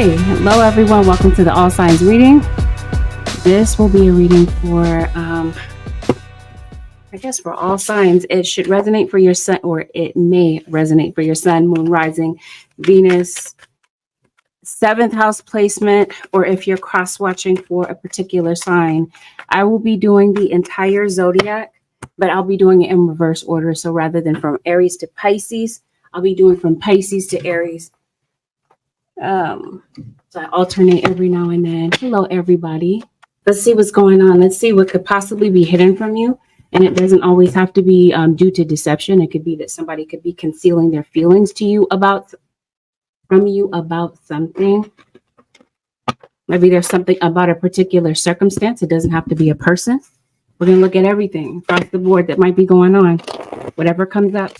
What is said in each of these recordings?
Okay, hello everyone. Welcome to the All Signs reading. This will be a reading for, I guess for all signs. It should resonate for your sun, or it may resonate for your sun, moon, rising, Venus, 7th house placement, or if you're cross-watching for a particular sign. I will be doing the entire zodiac, but I'll be doing it in reverse order. So rather than from Aries to Pisces, I'll be doing from Pisces to Aries. So I alternate every now and then. Hello, everybody. Let's see what's going on. Let's see what could possibly be hidden from you. And it doesn't always have to be due to deception. It could be that somebody could be concealing their feelings to you from you about something. Maybe there's something about a particular circumstance. It doesn't have to be a person. We're going to look at everything across the board that might be going on. Whatever comes up.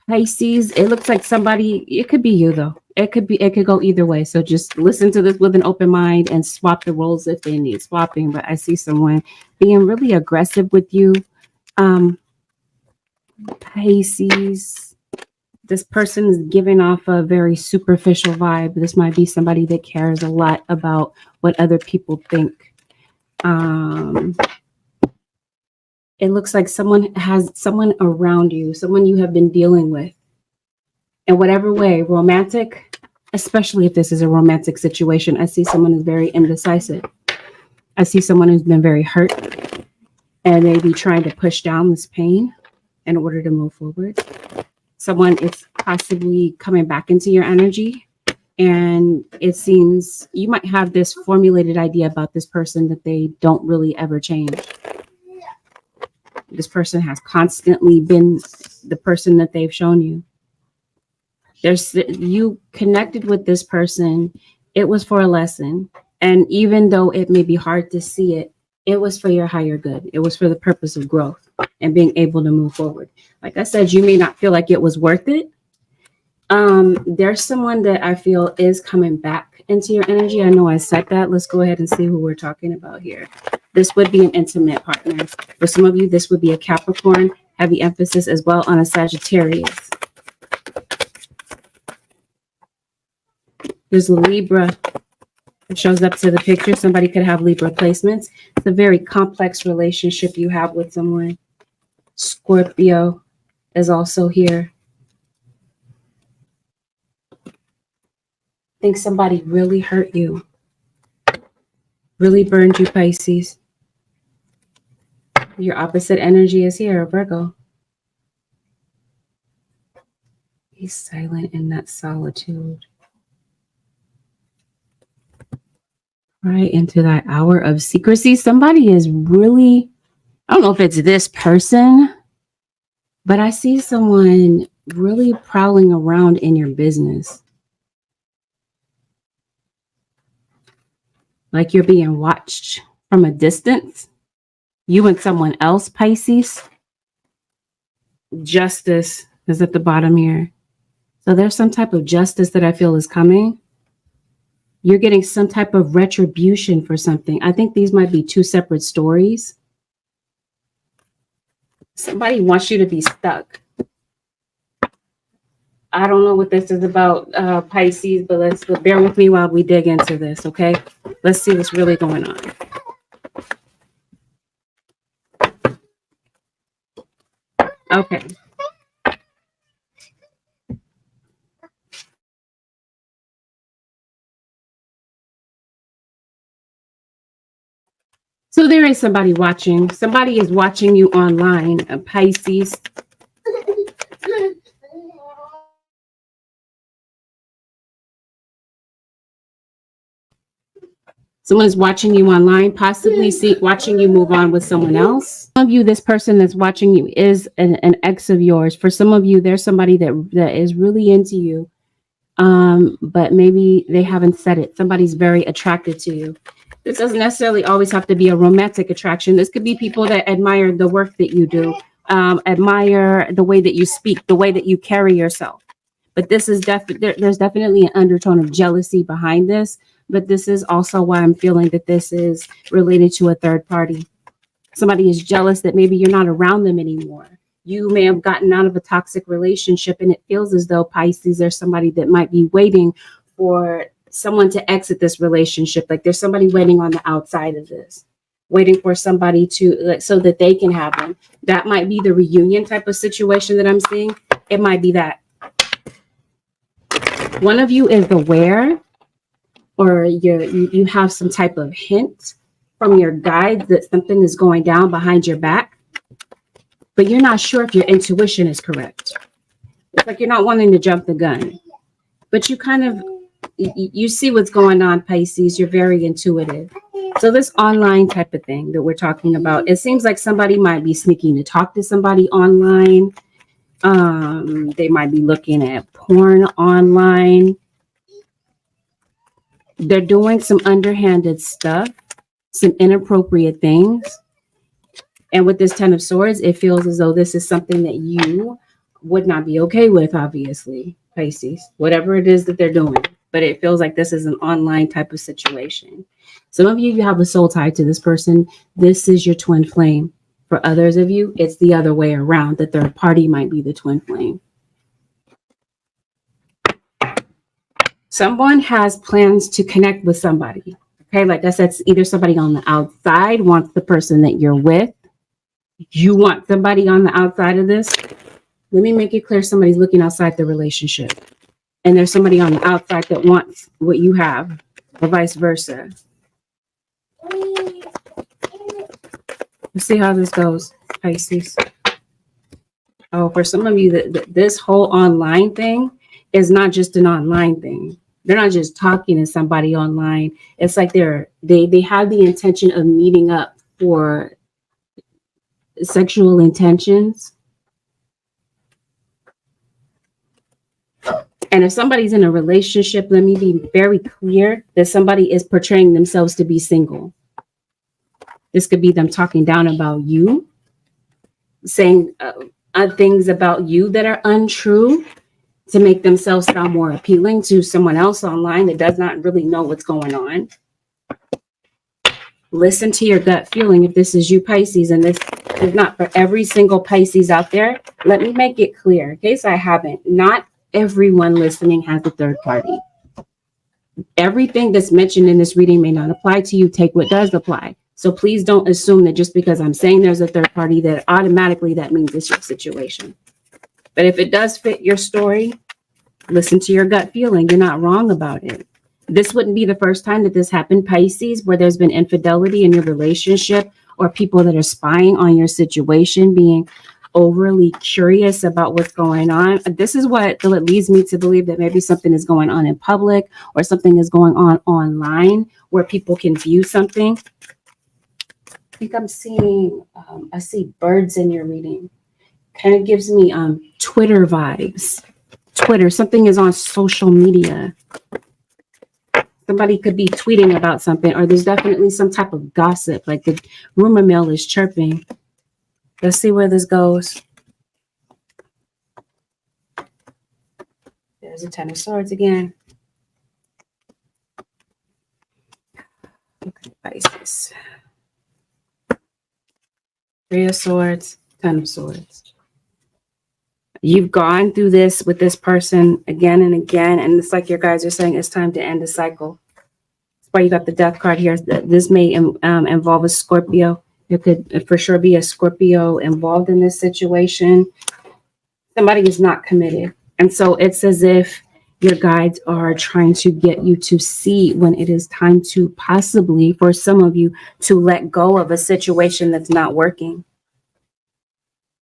Pisces, it looks like somebody, it could be you though. It could go either way. So just listen to this with an open mind and swap the roles if they need swapping. But I see someone being really aggressive with you. Pisces, this person is giving off a very superficial vibe. This might be somebody that cares a lot about what other people think. It looks like someone around you, someone you have been dealing with in whatever way, romantic, especially if this is a romantic situation. I see someone who's very indecisive. I see someone who's been very hurt and maybe trying to push down this pain in order to move forward. Someone is possibly coming back into your energy, and it seems you might have this formulated idea about this person that they don't really ever change. This person has constantly been the person that they've shown you. You connected with this person. It was for a lesson. And even though it may be hard to see it, it was for your higher good. It was for the purpose of growth and being able to move forward. Like I said, you may not feel like it was worth it. There's someone that I feel is coming back into your energy. I know I said that. Let's go ahead and see who we're talking about here. This would be an intimate partner. For some of you, this would be a Capricorn, heavy emphasis as well on a Sagittarius. There's Libra. It shows up to the picture. Somebody could have Libra placements. It's a very complex relationship you have with someone. Scorpio is also here. I think somebody really hurt you. Really burned you, Pisces. Your opposite energy is here, Virgo. He's silent in that solitude. Right into that hour of secrecy. Somebody is really, I don't know if it's this person, but I see someone really prowling around in your business. Like you're being watched from a distance. You and someone else, Pisces. Justice is at the bottom here. So there's some type of justice that I feel is coming. You're getting some type of retribution for something. I think these might be two separate stories. Somebody wants you to be stuck. I don't know what this is about, Pisces, but bear with me while we dig into this, okay? Let's see what's really going on. Okay. So there is somebody watching. Somebody is watching you online, Pisces. Someone is watching you online, possibly watching you move on with someone else. Some of you, this person that's watching you is an ex of yours. For some of you, there's somebody that is really into you, but maybe they haven't said it. Somebody's very attracted to you. This doesn't necessarily always have to be a romantic attraction. This could be people that admire the work that you do, admire the way that you speak, the way that you carry yourself. But this is there's definitely an undertone of jealousy behind this. But this is also why I'm feeling that this is related to a third party. Somebody is jealous that maybe you're not around them anymore. you may have gotten out of a toxic relationship, and it feels as though, Pisces, there's somebody that might be waiting for someone to exit this relationship. Like there's somebody waiting on the outside of this, waiting for somebody to, like, so that they can have them. That might be the reunion type of situation that I'm seeing. It might be that. One of you is aware, or you have some type of hint from your guides that something is going down behind your back, but you're not sure if your intuition is correct. It's like you're not wanting to jump the gun, but you kind of, you see what's going on, Pisces. You're very intuitive. So this online type of thing that we're talking about, it seems like somebody might be sneaking to talk to somebody online. They might be looking at porn online. They're doing some underhanded stuff, some inappropriate things. And with this Ten of Swords, it feels as though this is something that you would not be okay with, obviously, Pisces, whatever it is that they're doing. But it feels like this is an online type of situation. Some of you have a soul tie to this person. This is your twin flame. For others of you, it's the other way around. The third party might be the twin flame. Someone has plans to connect with somebody. Okay, like I said, it's either somebody on the outside wants the person that you're with. You want somebody on the outside of this. Let me make it clear, somebody's looking outside the relationship. And there's somebody on the outside that wants what you have, or vice versa. Let's see how this goes, Pisces. Oh, for some of you, this whole online thing is not just an online thing. They're not just talking to somebody online. It's like they have the intention of meeting up for sexual intentions. And if somebody's in a relationship, let me be very clear that somebody is portraying themselves to be single. This could be them talking down about you, saying things about you that are untrue to make themselves sound more appealing to someone else online that does not really know what's going on. Listen to your gut feeling if this is you, Pisces, and this is not for every single Pisces out there. Let me make it clear, in case I haven't. Not everyone listening has a third party. Everything that's mentioned in this reading may not apply to you. Take what does apply. So please don't assume that just because I'm saying there's a third party that automatically that means it's your situation. But if it does fit your story, listen to your gut feeling. You're not wrong about it. This wouldn't be the first time that this happened, Pisces, where there's been infidelity in your relationship or people that are spying on your situation, being overly curious about what's going on. This is what leads me to believe that maybe something is going on in public or something is going on online where people can view something. I think I'm seeing, I see birds in your reading. Kind of gives me Twitter vibes. Twitter, something is on social media. Somebody could be tweeting about something, or there's definitely some type of gossip, like the rumor mill is chirping. Let's see where this goes. There's a Ten of Swords again. Okay, Pisces. Three of Swords, Ten of Swords. You've gone through this with this person again and again, and it's like your guys are saying it's time to end the cycle. That's why you got the Death card here. This may involve a Scorpio. There could for sure be a Scorpio involved in this situation. Somebody is not committed. And so it's as if your guides are trying to get you to see when it is time to possibly, for some of you, to let go of a situation that's not working.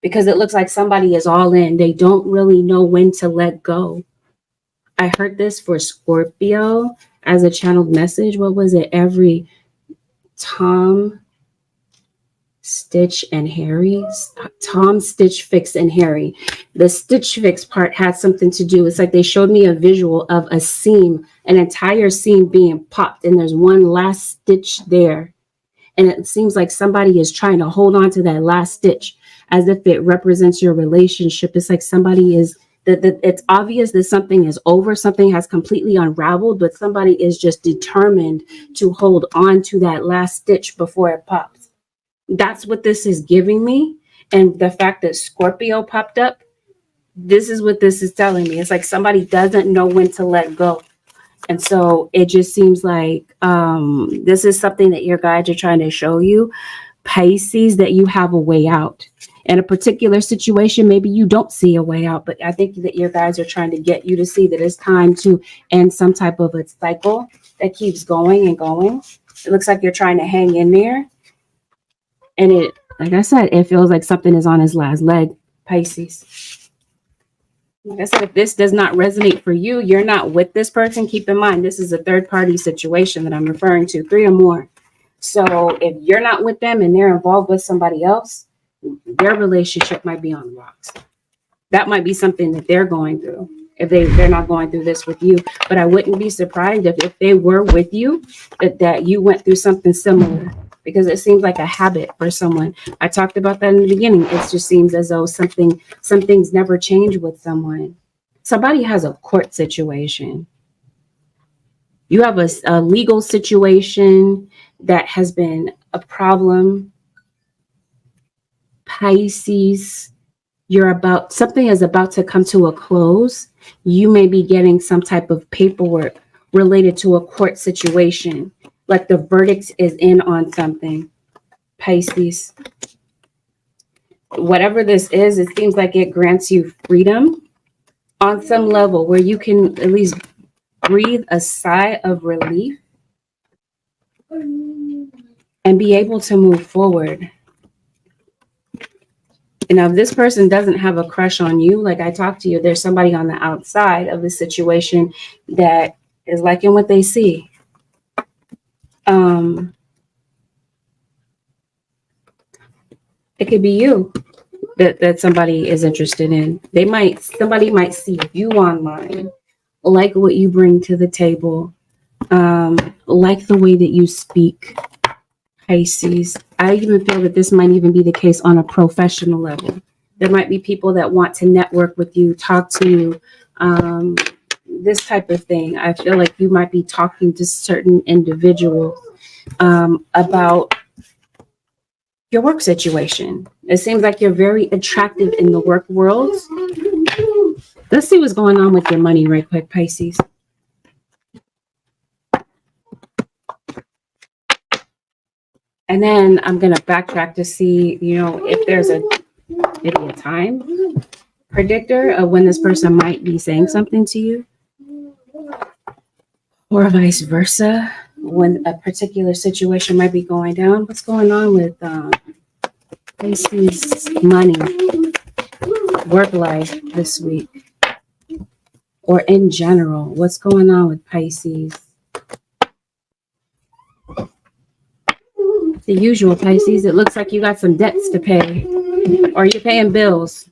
Because it looks like somebody is all in. They don't really know when to let go. I heard this for Scorpio as a channeled message. What was it? Every Tom, Stitch, and Harry. Tom, Stitch, Fix, and Harry. The Stitch Fix part had something to do. It's like they showed me a visual of a seam, an entire seam being popped, and there's one last stitch there. And it seems like somebody is trying to hold on to that last stitch as if it represents your relationship. It's like somebody is, that it's obvious that something is over, something has completely unraveled, but somebody is just determined to hold on to that last stitch before it pops. That's what this is giving me. And the fact that Scorpio popped up, this is what this is telling me. It's like somebody doesn't know when to let go. And so it just seems like this is something that your guides are trying to show you, Pisces, that you have a way out. In a particular situation, maybe you don't see a way out, but I think that your guides are trying to get you to see that it's time to end some type of a cycle that keeps going and going. It looks like you're trying to hang in there. And it, like I said, it feels like something is on his last leg, Pisces. Like I said, if this does not resonate for you, you're not with this person. Keep in mind, this is a third party situation that I'm referring to, 3 or more. So if you're not with them and they're involved with somebody else, their relationship might be on the rocks. That might be something that they're going through if they're not going through this with you. But I wouldn't be surprised if they were with you, that you went through something similar, because it seems like a habit for someone. I talked about that in the beginning. It just seems as though some things never change with someone. Somebody has a court situation. You have a legal situation that has been a problem. Pisces, something is about to come to a close. You may be getting some type of paperwork related to a court situation, like the verdict is in on something. Pisces, whatever this is, it seems like it grants you freedom on some level where you can at least breathe a sigh of relief and be able to move forward. And now, if this person doesn't have a crush on you, like I talked to you, there's somebody on the outside of the situation that is liking what they see. It could be you that somebody is interested in. Somebody might see you online, like what you bring to the table, like the way that you speak. Pisces, I even feel that this might even be the case on a professional level. There might be people that want to network with you, talk to you, this type of thing. I feel like you might be talking to certain individuals about your work situation. It seems like you're very attractive in the work world. Let's see what's going on with your money right quick, Pisces. And then I'm going to backtrack to see, if there's maybe a time predictor of when this person might be saying something to you, or vice versa, when a particular situation might be going down. What's going on with Pisces money, work life this week, or in general? What's going on with Pisces? The usual, Pisces. It looks like you got some debts to pay, or you're paying bills.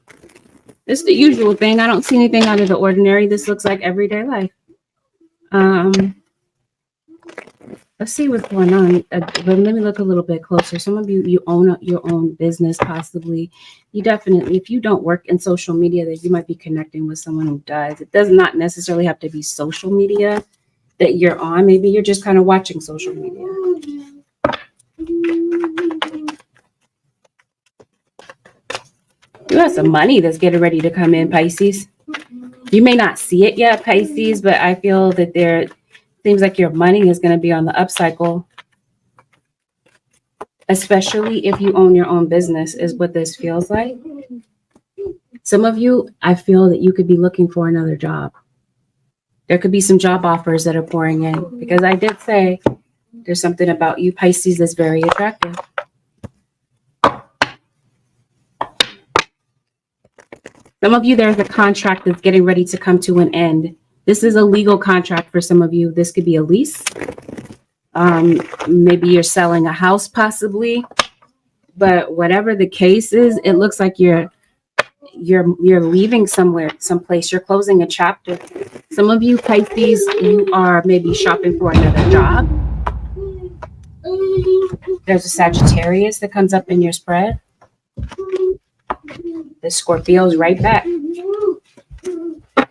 This is the usual thing. I don't see anything out of the ordinary. This looks like everyday life. Let's see what's going on. But let me look a little bit closer. Some of you own your own business, possibly. You definitely, if you don't work in social media, that you might be connecting with someone who does. It does not necessarily have to be social media that you're on. Maybe you're just kind of watching social media. You have some money that's getting ready to come in, Pisces. You may not see it yet, Pisces, but I feel that there seems like your money is going to be on the upcycle, especially if you own your own business, is what this feels like. Some of you, I feel that you could be looking for another job. There could be some job offers that are pouring in, because I did say there's something about you, Pisces, that's very attractive. Some of you, there's a contract that's getting ready to come to an end. This is a legal contract for some of you. This could be a lease. Maybe you're selling a house, possibly. But whatever the case is, it looks like you're leaving someplace. You're closing a chapter. Some of you, Pisces, you are maybe shopping for another job. There's a Sagittarius that comes up in your spread. The Scorpio is right back.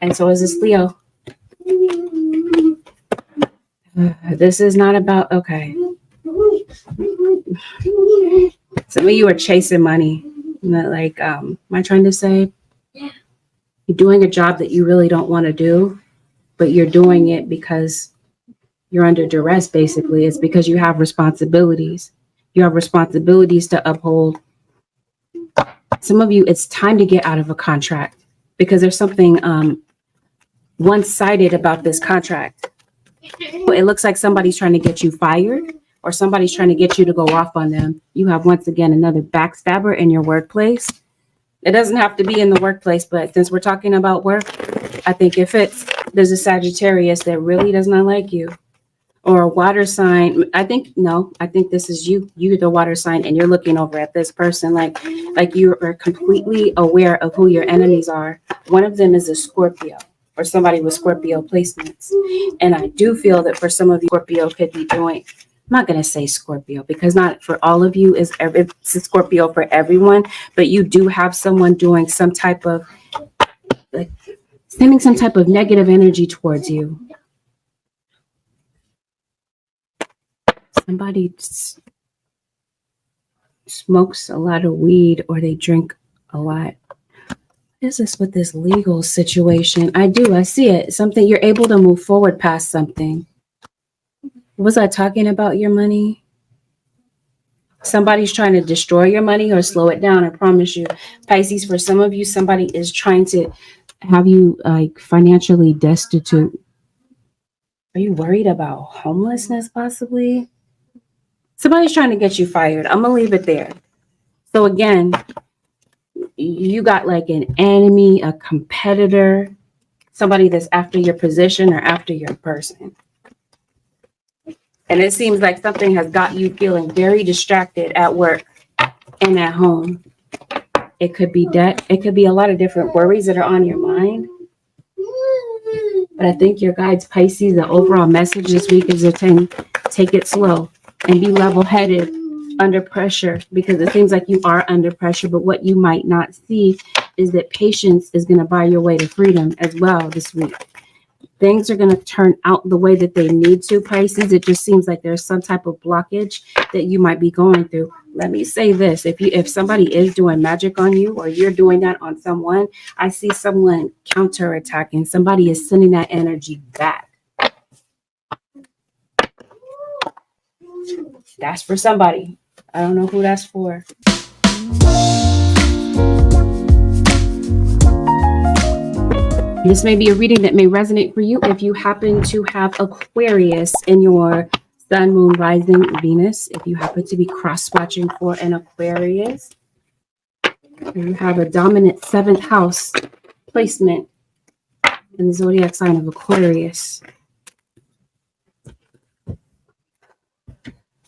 And so is this Leo. This is not about, okay. Some of you are chasing money. Like, am I trying to say? You're doing a job that you really don't want to do, but you're doing it because you're under duress, basically. It's because you have responsibilities. You have responsibilities to uphold. Some of you, it's time to get out of a contract because there's something one-sided about this contract. It looks like somebody's trying to get you fired or somebody's trying to get you to go off on them. You have, once again, another backstabber in your workplace. It doesn't have to be in the workplace, but since we're talking about work, I think it fits. There's a Sagittarius that really does not like you, or a water sign. I think this is you. You're the water sign, and you're looking over at this person like you are completely aware of who your enemies are. One of them is a Scorpio, or somebody with Scorpio placements. And I do feel that for some of you, Scorpio could be doing, I'm not going to say Scorpio because not for all of you it's a Scorpio for everyone, but you do have someone doing some type of, like, sending some type of negative energy towards you. Somebody smokes a lot of weed or they drink a lot. What is this with this legal situation? I see it. Something, you're able to move forward past something. Was I talking about your money? Somebody's trying to destroy your money or slow it down. I promise you, Pisces, for some of you, somebody is trying to have you like financially destitute. Are you worried about homelessness possibly? Somebody's trying to get you fired. I'm going to leave it there. So again, you got like an enemy, a competitor, somebody that's after your position or after your person. And it seems like something has got you feeling very distracted at work and at home. It could be debt. It could be a lot of different worries that are on your mind. But I think your guides, Pisces, the overall message this week is to take it slow and be level-headed under pressure, because it seems like you are under pressure. But what you might not see is that patience is going to buy your way to freedom as well this week. Things are going to turn out the way that they need to, Pisces. It just seems like there's some type of blockage that you might be going through. Let me say this. If somebody is doing magic on you or you're doing that on someone, I see someone counterattacking. Somebody is sending that energy back. That's for somebody. I don't know who that's for. This may be a reading that may resonate for you if you happen to have Aquarius in your sun, moon, rising, Venus. If you happen to be cross-watching for an Aquarius, you have a dominant 7th house placement in the zodiac sign of Aquarius.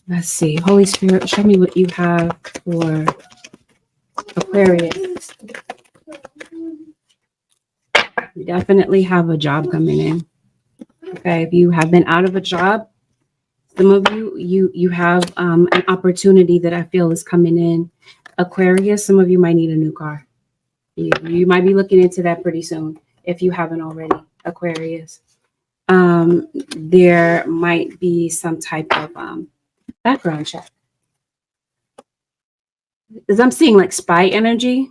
Let's see. Holy Spirit, show me what you have for Aquarius. You definitely have a job coming in. Okay, if you have been out of a job, some of you have an opportunity that I feel is coming in. Aquarius, some of you might need a new car. You might be looking into that pretty soon if you haven't already, Aquarius. There might be some type of background check. Because I'm seeing like spy energy.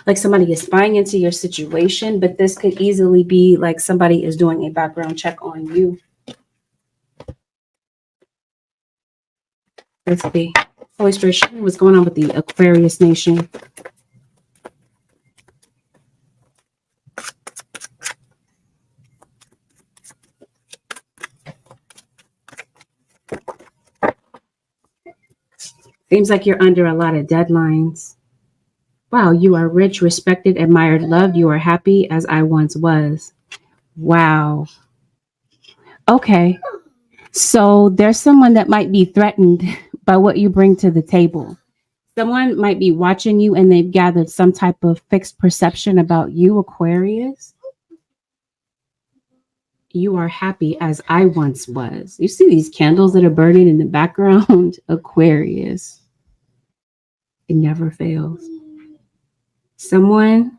Like somebody is spying into your situation, but this could easily be like somebody is doing a background check on you. Let's see. Holy Spirit, show me what's going on with the Aquarius nation. Seems like you're under a lot of deadlines. Wow, you are rich, respected, admired, loved. You are happy as I once was. Wow. Okay. So there's someone that might be threatened by what you bring to the table. Someone might be watching you and they've gathered some type of fixed perception about you, Aquarius. You are happy as I once was. You see these candles that are burning in the background? Aquarius. It never fails. Someone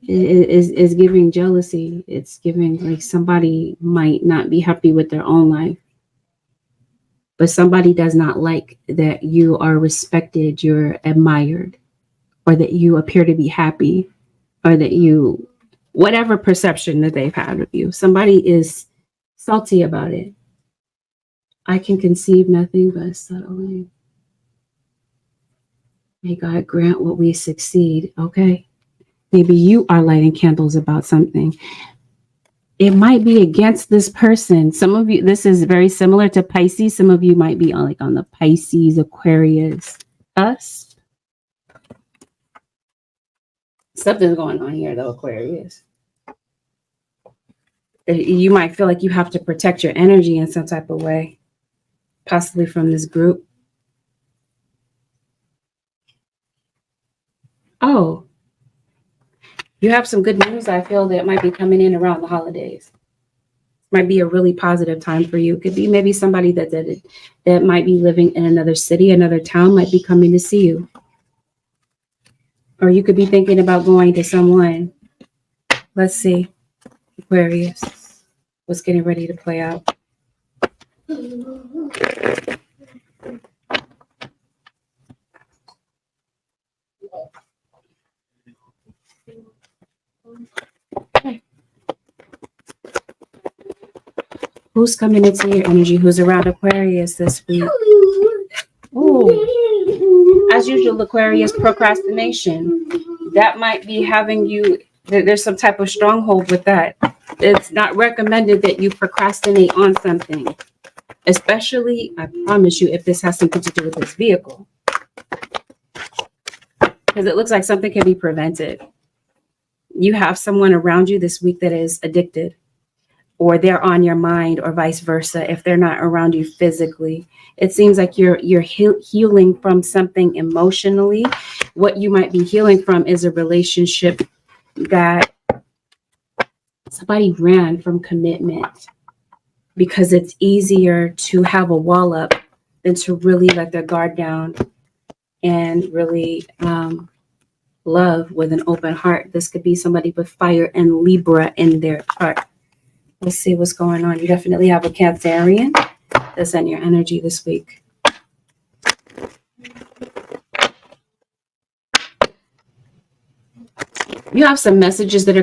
is giving jealousy. It's giving like somebody might not be happy with their own life. but somebody does not like that you are respected, you're admired, or that you appear to be happy, or that you, whatever perception that they've had of you, somebody is salty about it. I can conceive nothing but subtly. May God grant what we succeed. Okay. Maybe you are lighting candles about something. It might be against this person. Some of you, this is very similar to Pisces. Some of you might be on the Pisces, Aquarius cusp. Something's going on here though, Aquarius. You might feel like you have to protect your energy in some type of way, possibly from this group. Oh, you have some good news. I feel that might be coming in around the holidays. Might be a really positive time for you. It could be maybe somebody that might be living in another city, another town, might be coming to see you. Or you could be thinking about going to someone. Let's see. Aquarius. What's getting ready to play out? Who's coming into your energy? Who's around Aquarius this week? Ooh. As usual, Aquarius, procrastination. That might be having you, there's some type of stronghold with that. It's not recommended that you procrastinate on something. Especially, I promise you, if this has something to do with this vehicle. Because it looks like something can be prevented. You have someone around you this week that is addicted, or they're on your mind, or vice versa. If they're not around you physically, it seems like you're healing from something emotionally. What you might be healing from is a relationship that somebody ran from commitment, because it's easier to have a wall up than to really let their guard down and really love with an open heart. This could be somebody with fire and Libra in their chart. Let's see what's going on. You definitely have a Cancerian that's in your energy this week. You have some messages that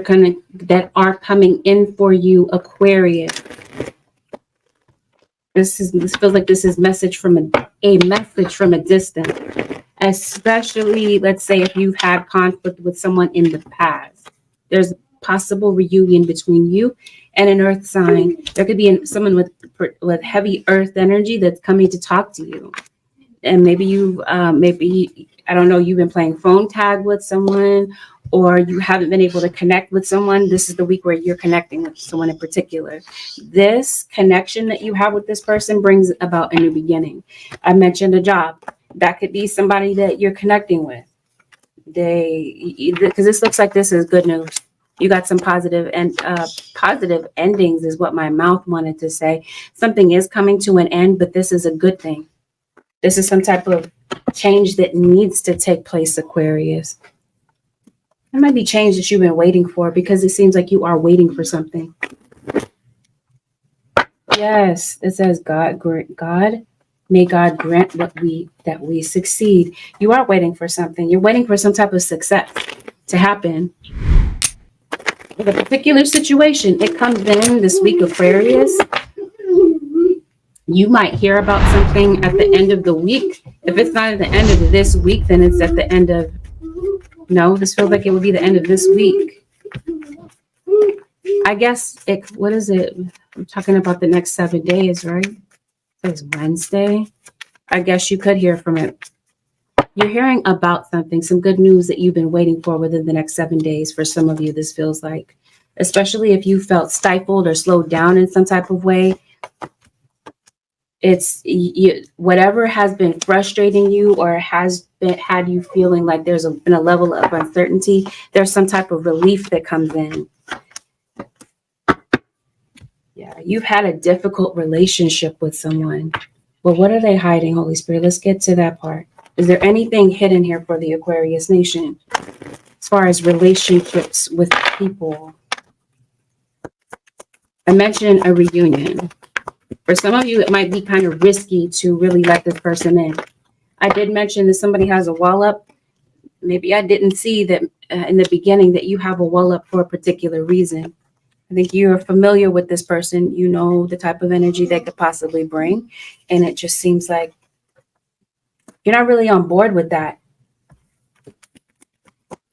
are coming in for you, Aquarius. This feels like this is message from a message from a distance. Especially, let's say, if you've had conflict with someone in the past. There's a possible reunion between you and an earth sign. There could be someone with heavy earth energy that's coming to talk to you. And maybe I don't know, you've been playing phone tag with someone, or you haven't been able to connect with someone. This is the week where you're connecting with someone in particular. This connection that you have with this person brings about a new beginning. I mentioned a job. That could be somebody that you're connecting with. Because this looks like this is good news. You got some positive endings is what my mouth wanted to say. Something is coming to an end, but this is a good thing. This is some type of change that needs to take place, Aquarius. It might be change that you've been waiting for, because it seems like you are waiting for something. Yes, it says may God grant that we succeed. You are waiting for something. You're waiting for some type of success to happen. With a particular situation, it comes in this week, Aquarius. You might hear about something at the end of the week. If it's not at the end of this week, then it's at the end of... No, this feels like it would be the end of this week. I guess what is it? I'm talking about the next 7 days, right? It's Wednesday. I guess you could hear from it. You're hearing about something, some good news that you've been waiting for within the next 7 days. For some of you, this feels like, especially if you felt stifled or slowed down in some type of way. It's whatever has been frustrating you, or had you feeling like there's been a level of uncertainty. There's some type of relief that comes in. Yeah, you've had a difficult relationship with someone. Well, what are they hiding, Holy Spirit? Let's get to that part. Is there anything hidden here for the Aquarius nation as far as relationships with people? I mentioned a reunion. For some of you, it might be kind of risky to really let this person in. I did mention that somebody has a wall up. Maybe I didn't see that in the beginning that you have a wall up for a particular reason. I think you're familiar with this person. You know the type of energy they could possibly bring. And it just seems like you're not really on board with that.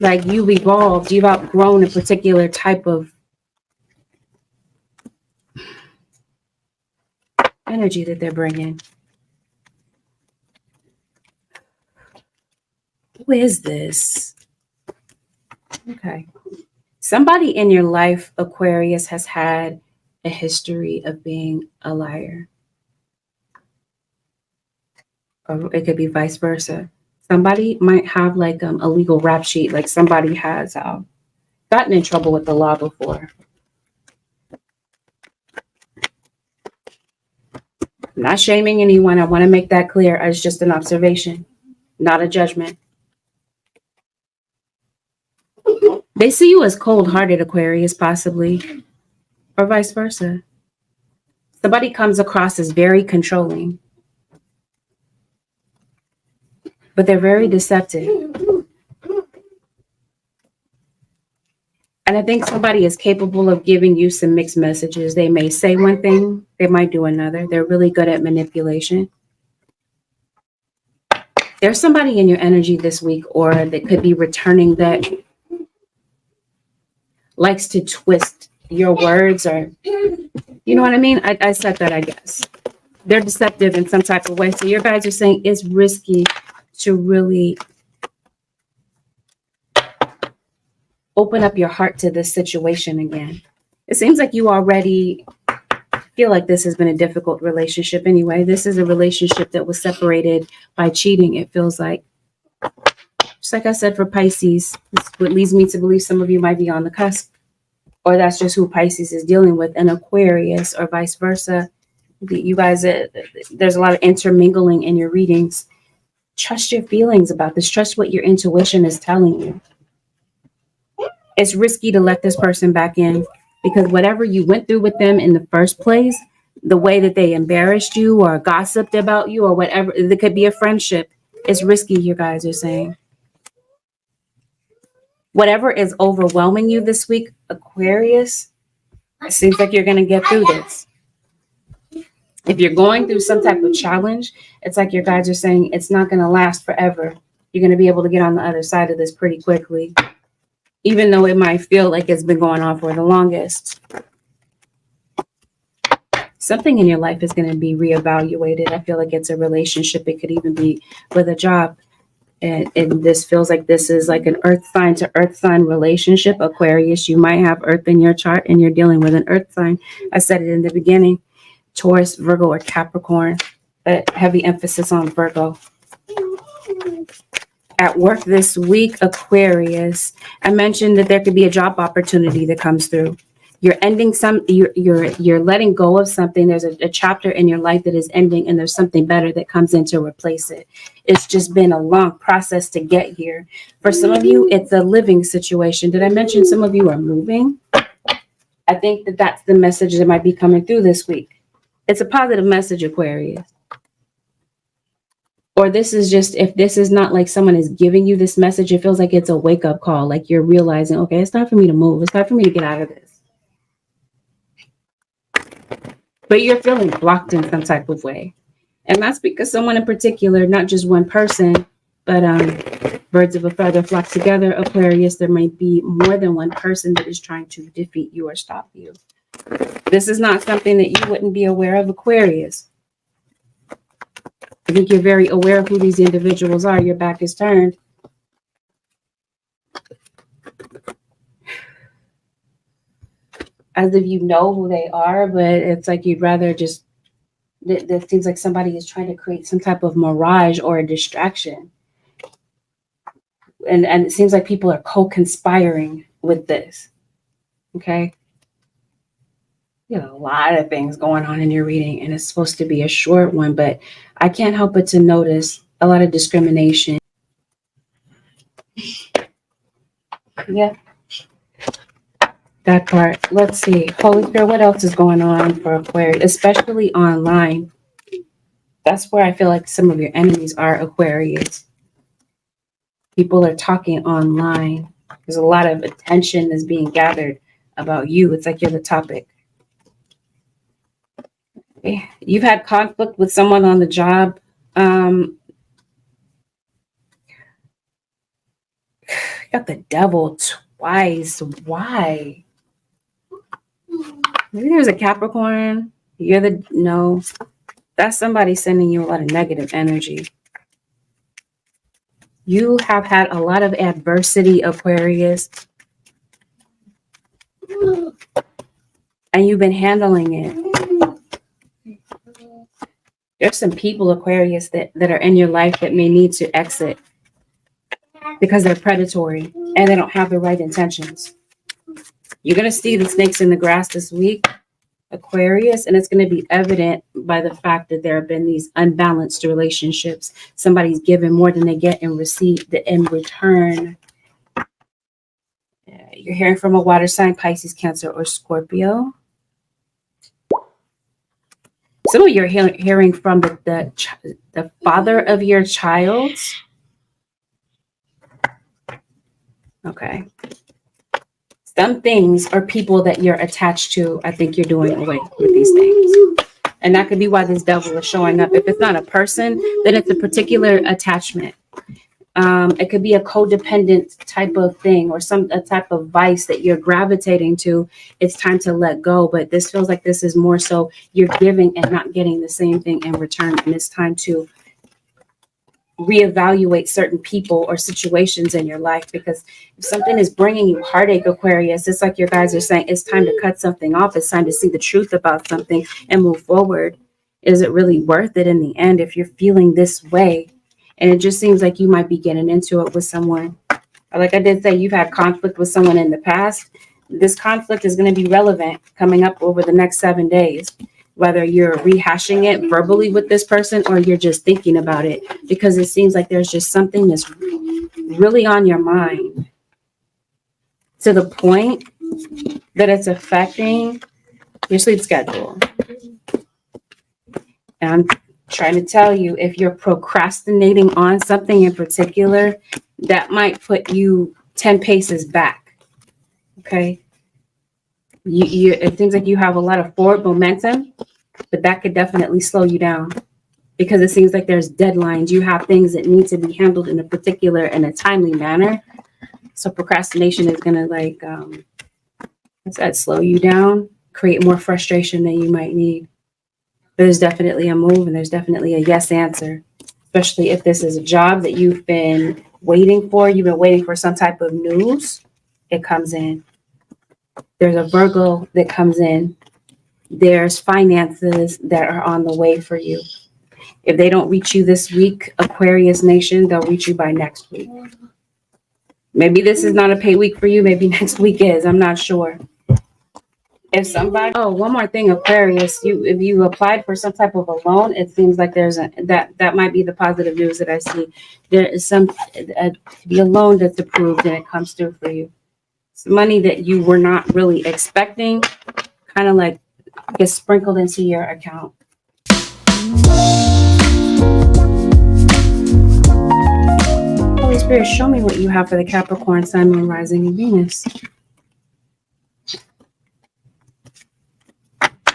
Like you've evolved, you've outgrown a particular type of energy that they're bringing. Who is this? Okay. Somebody in your life, Aquarius, has had a history of being a liar. Or it could be vice versa. Somebody might have like a legal rap sheet, like somebody has gotten in trouble with the law before. I'm not shaming anyone. I want to make that clear as just an observation, not a judgment. They see you as cold-hearted, Aquarius, possibly, or vice versa. Somebody comes across as very controlling, but they're very deceptive. And I think somebody is capable of giving you some mixed messages. They may say one thing, they might do another. They're really good at manipulation. There's somebody in your energy this week, or that could be returning, that likes to twist your words, or you know what I mean? I said that, I guess. They're deceptive in some type of way. So your guys are saying it's risky to really open up your heart to this situation again. It seems like you already feel like this has been a difficult relationship anyway. This is a relationship that was separated by cheating, it feels like. Just like I said for Pisces, this what leads me to believe some of you might be on the cusp, or that's just who Pisces is dealing with, an Aquarius, or vice versa. You guys, there's a lot of intermingling in your readings. Trust your feelings about this. Trust what your intuition is telling you. It's risky to let this person back in, because whatever you went through with them in the first place, the way that they embarrassed you or gossiped about you or whatever, it could be a friendship. It's risky, you guys are saying. Whatever is overwhelming you this week, Aquarius, it seems like you're going to get through this. If you're going through some type of challenge, it's like your guides are saying it's not going to last forever. You're going to be able to get on the other side of this pretty quickly, even though it might feel like it's been going on for the longest. Something in your life is going to be reevaluated. I feel like it's a relationship. It could even be with a job. And this feels like this is like an earth sign to earth sign relationship. Aquarius, you might have earth in your chart and you're dealing with an earth sign. I said it in the beginning. Taurus, Virgo, or Capricorn. A heavy emphasis on Virgo. At work this week, Aquarius, I mentioned that there could be a job opportunity that comes through. You're ending you're letting go of something. There's a chapter in your life that is ending, and there's something better that comes in to replace it. It's just been a long process to get here. For some of you, it's a living situation. Did I mention some of you are moving? I think that that's the message that might be coming through this week. It's a positive message, Aquarius. Or this is just, if this is not like someone is giving you this message, it feels like it's a wake-up call. Like you're realizing, okay, it's time for me to move. It's time for me to get out of this. But you're feeling blocked in some type of way. And that's because someone in particular, not just one person, but birds of a feather flock together, Aquarius, there might be more than one person that is trying to defeat you or stop you. This is not something that you wouldn't be aware of, Aquarius. I think you're very aware of who these individuals are. Your back is turned. As if you know who they are, but it's like you'd rather just, it seems like somebody is trying to create some type of mirage or a distraction. And it seems like people are co-conspiring with this. Okay? You have a lot of things going on in your reading, and it's supposed to be a short one, but I can't help but to notice a lot of discrimination. Yeah. That part. Let's see. Holy Spirit, what else is going on for Aquarius, especially online? That's where I feel like some of your enemies are, Aquarius. People are talking online. There's a lot of attention that's being gathered about you. It's like you're the topic. Okay. You've had conflict with someone on the job. Got the devil twice. Why? Maybe there's a Capricorn. No. That's somebody sending you a lot of negative energy. You have had a lot of adversity, Aquarius. And you've been handling it. There's some people, Aquarius, that are in your life that may need to exit because they're predatory and they don't have the right intentions. You're going to see the snakes in the grass this week, Aquarius, and it's going to be evident by the fact that there have been these unbalanced relationships. Somebody's given more than they get and receive in return. You're hearing from a water sign, Pisces, Cancer, or Scorpio. Some of you are hearing from the father of your child. Okay. Some things or people that you're attached to, I think you're doing away with these things. And that could be why this devil is showing up. If it's not a person, then it's a particular attachment. It could be a codependent type of thing or a type of vice that you're gravitating to. It's time to let go. But this feels like this is more so you're giving and not getting the same thing in return. And it's time to reevaluate certain people or situations in your life, because if something is bringing you heartache, Aquarius, it's like your guys are saying it's time to cut something off. It's time to see the truth about something and move forward. Is it really worth it in the end if you're feeling this way? And it just seems like you might be getting into it with someone. Like I did say, you've had conflict with someone in the past. This conflict is going to be relevant coming up over the next 7 days. Whether you're rehashing it verbally with this person or you're just thinking about it, because it seems like there's just something that's really on your mind to the point that it's affecting your sleep schedule. And I'm trying to tell you, if you're procrastinating on something in particular, that might put you 10 paces back. Okay. It seems like you have a lot of forward momentum, but that could definitely slow you down because it seems like there's deadlines. You have things that need to be handled in a particular and a timely manner. So procrastination is going to slow you down, create more frustration than you might need. But there's definitely a move and there's definitely a yes answer, especially if this is a job that you've been waiting for. You've been waiting for some type of news. It comes in. There's a Virgo that comes in. There's finances that are on the way for you. If they don't reach you this week, Aquarius Nation, they'll reach you by next week. Maybe this is not a pay week for you. Maybe next week is. I'm not sure. If somebody, one more thing, Aquarius, if you applied for some type of a loan, it seems like there's that might be the positive news that I see. There is be a loan that's approved and it comes through for you. It's money that you were not really expecting, kind of like gets sprinkled into your account. Holy Spirit, show me what you have for the Capricorn, Sun, Moon, Rising, and Venus.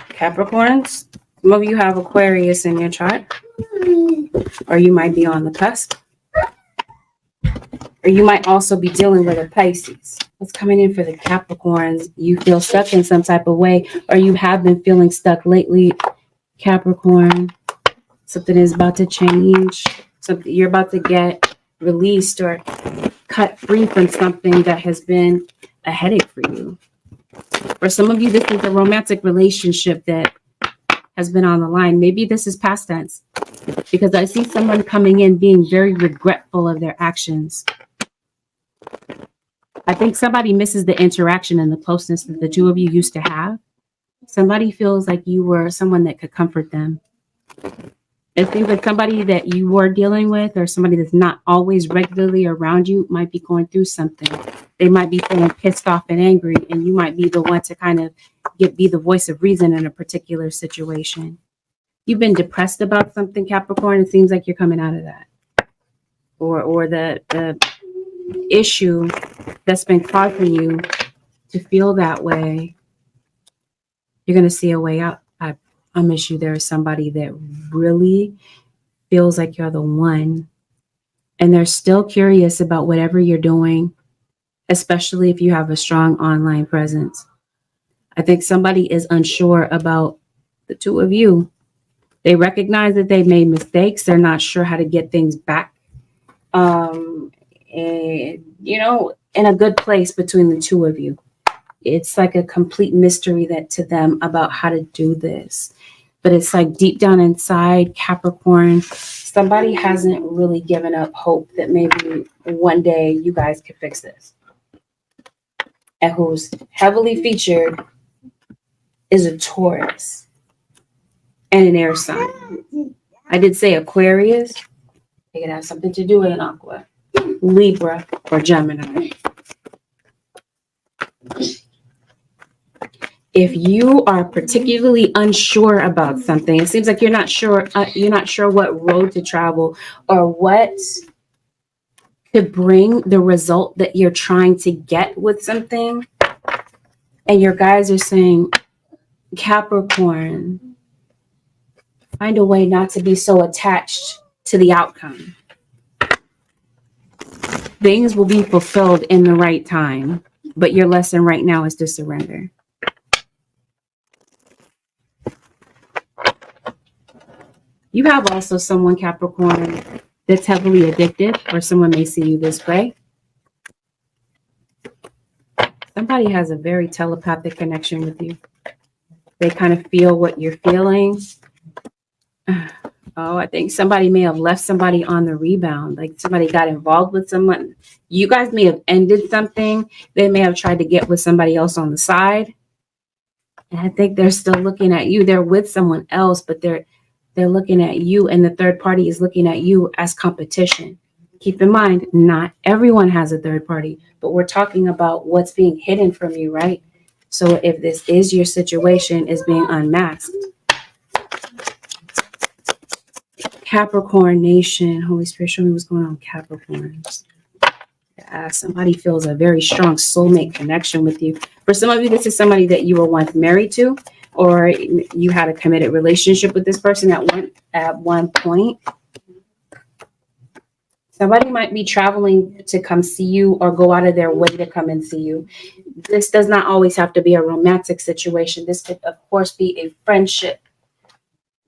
Capricorns, some of you have Aquarius in your chart, or you might be on the cusp, or you might also be dealing with a Pisces. What's coming in for the Capricorns? You feel stuck in some type of way, or you have been feeling stuck lately, Capricorn. Something is about to change. Something you're about to get released or cut free from something that has been a headache for you. For some of you, this is a romantic relationship that has been on the line. Maybe this is past tense, because I see someone coming in being very regretful of their actions. I think somebody misses the interaction and the closeness that the two of you used to have. Somebody feels like you were someone that could comfort them. It seems like somebody that you were dealing with or somebody that's not always regularly around you might be going through something. They might be feeling pissed off and angry, and you might be the one to kind of be the voice of reason in a particular situation. You've been depressed about something, Capricorn. It seems like you're coming out of that. Or the issue that's been causing you to feel that way, you're going to see a way out. I promise you there is somebody that really feels like you're the one, and they're still curious about whatever you're doing, especially if you have a strong online presence. I think somebody is unsure about the two of you. They recognize that they made mistakes. They're not sure how to get things back. And, you know, in a good place between the two of you. It's like a complete mystery that to them about how to do this. But it's like deep down inside, Capricorn, somebody hasn't really given up hope that maybe one day you guys could fix this. And who's heavily featured is a Taurus and an air sign. I did say Aquarius. It could have something to do with an aqua, Libra, or Gemini. If you are particularly unsure about something, it seems like you're not sure what road to travel or what could bring the result that you're trying to get with something. And your guys are saying, Capricorn, find a way not to be so attached to the outcome. Things will be fulfilled in the right time, but your lesson right now is to surrender. You have also someone, Capricorn, that's heavily addicted, or someone may see you this way. Somebody has a very telepathic connection with you. They kind of feel what you're feeling. Oh, I think somebody may have left somebody on the rebound. Like somebody got involved with someone. You guys may have ended something. They may have tried to get with somebody else on the side. And I think they're still looking at you. They're with someone else, but they're looking at you, and the third party is looking at you as competition. Keep in mind, not everyone has a third party, but we're talking about what's being hidden from you, right? So if this is your situation, is being unmasked. Capricorn nation, Holy Spirit, show me what's going on with Capricorns. Yeah, somebody feels a very strong soulmate connection with you. For some of you, this is somebody that you were once married to, or you had a committed relationship with this person at one point. Somebody might be traveling to come see you or go out of their way to come and see you. This does not always have to be a romantic situation. This could, of course, be a friendship.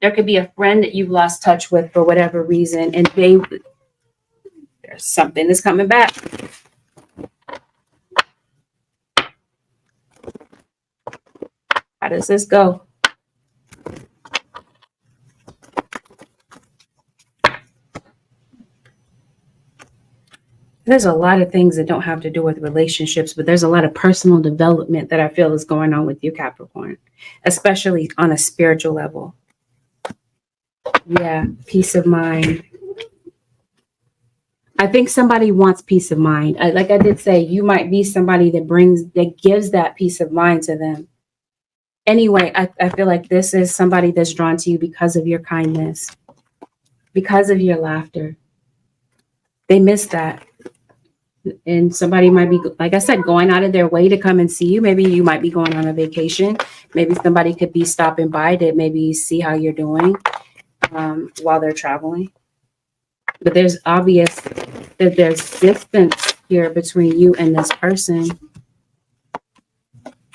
There could be a friend that you've lost touch with for whatever reason, and there's something that's coming back. How does this go? There's a lot of things that don't have to do with relationships, but there's a lot of personal development that I feel is going on with you, Capricorn, especially on a spiritual level. Yeah, peace of mind. I think somebody wants peace of mind. Like I did say, you might be somebody that gives that peace of mind to them. Anyway, I feel like this is somebody that's drawn to you because of your kindness, because of your laughter. They miss that. And somebody might be, like I said, going out of their way to come and see you. Maybe you might be going on a vacation. Maybe somebody could be stopping by to maybe see how you're doing while they're traveling. But there's obvious that there's distance here between you and this person.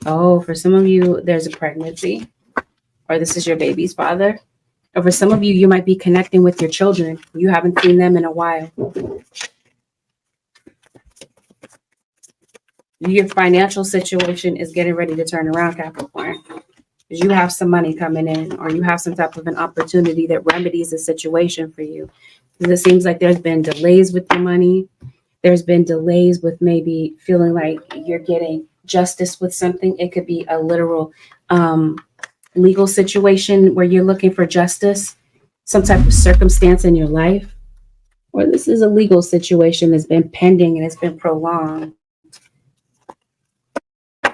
Oh, for some of you, there's a pregnancy, or this is your baby's father. Or for some of you, you might be connecting with your children. You haven't seen them in a while. Your financial situation is getting ready to turn around, Capricorn. Because you have some money coming in, or you have some type of an opportunity that remedies the situation for you. Because it seems like there's been delays with your money. There's been delays with maybe feeling like you're getting justice with something. It could be a literal legal situation where you're looking for justice, some type of circumstance in your life. Or this is a legal situation that's been pending and it's been prolonged.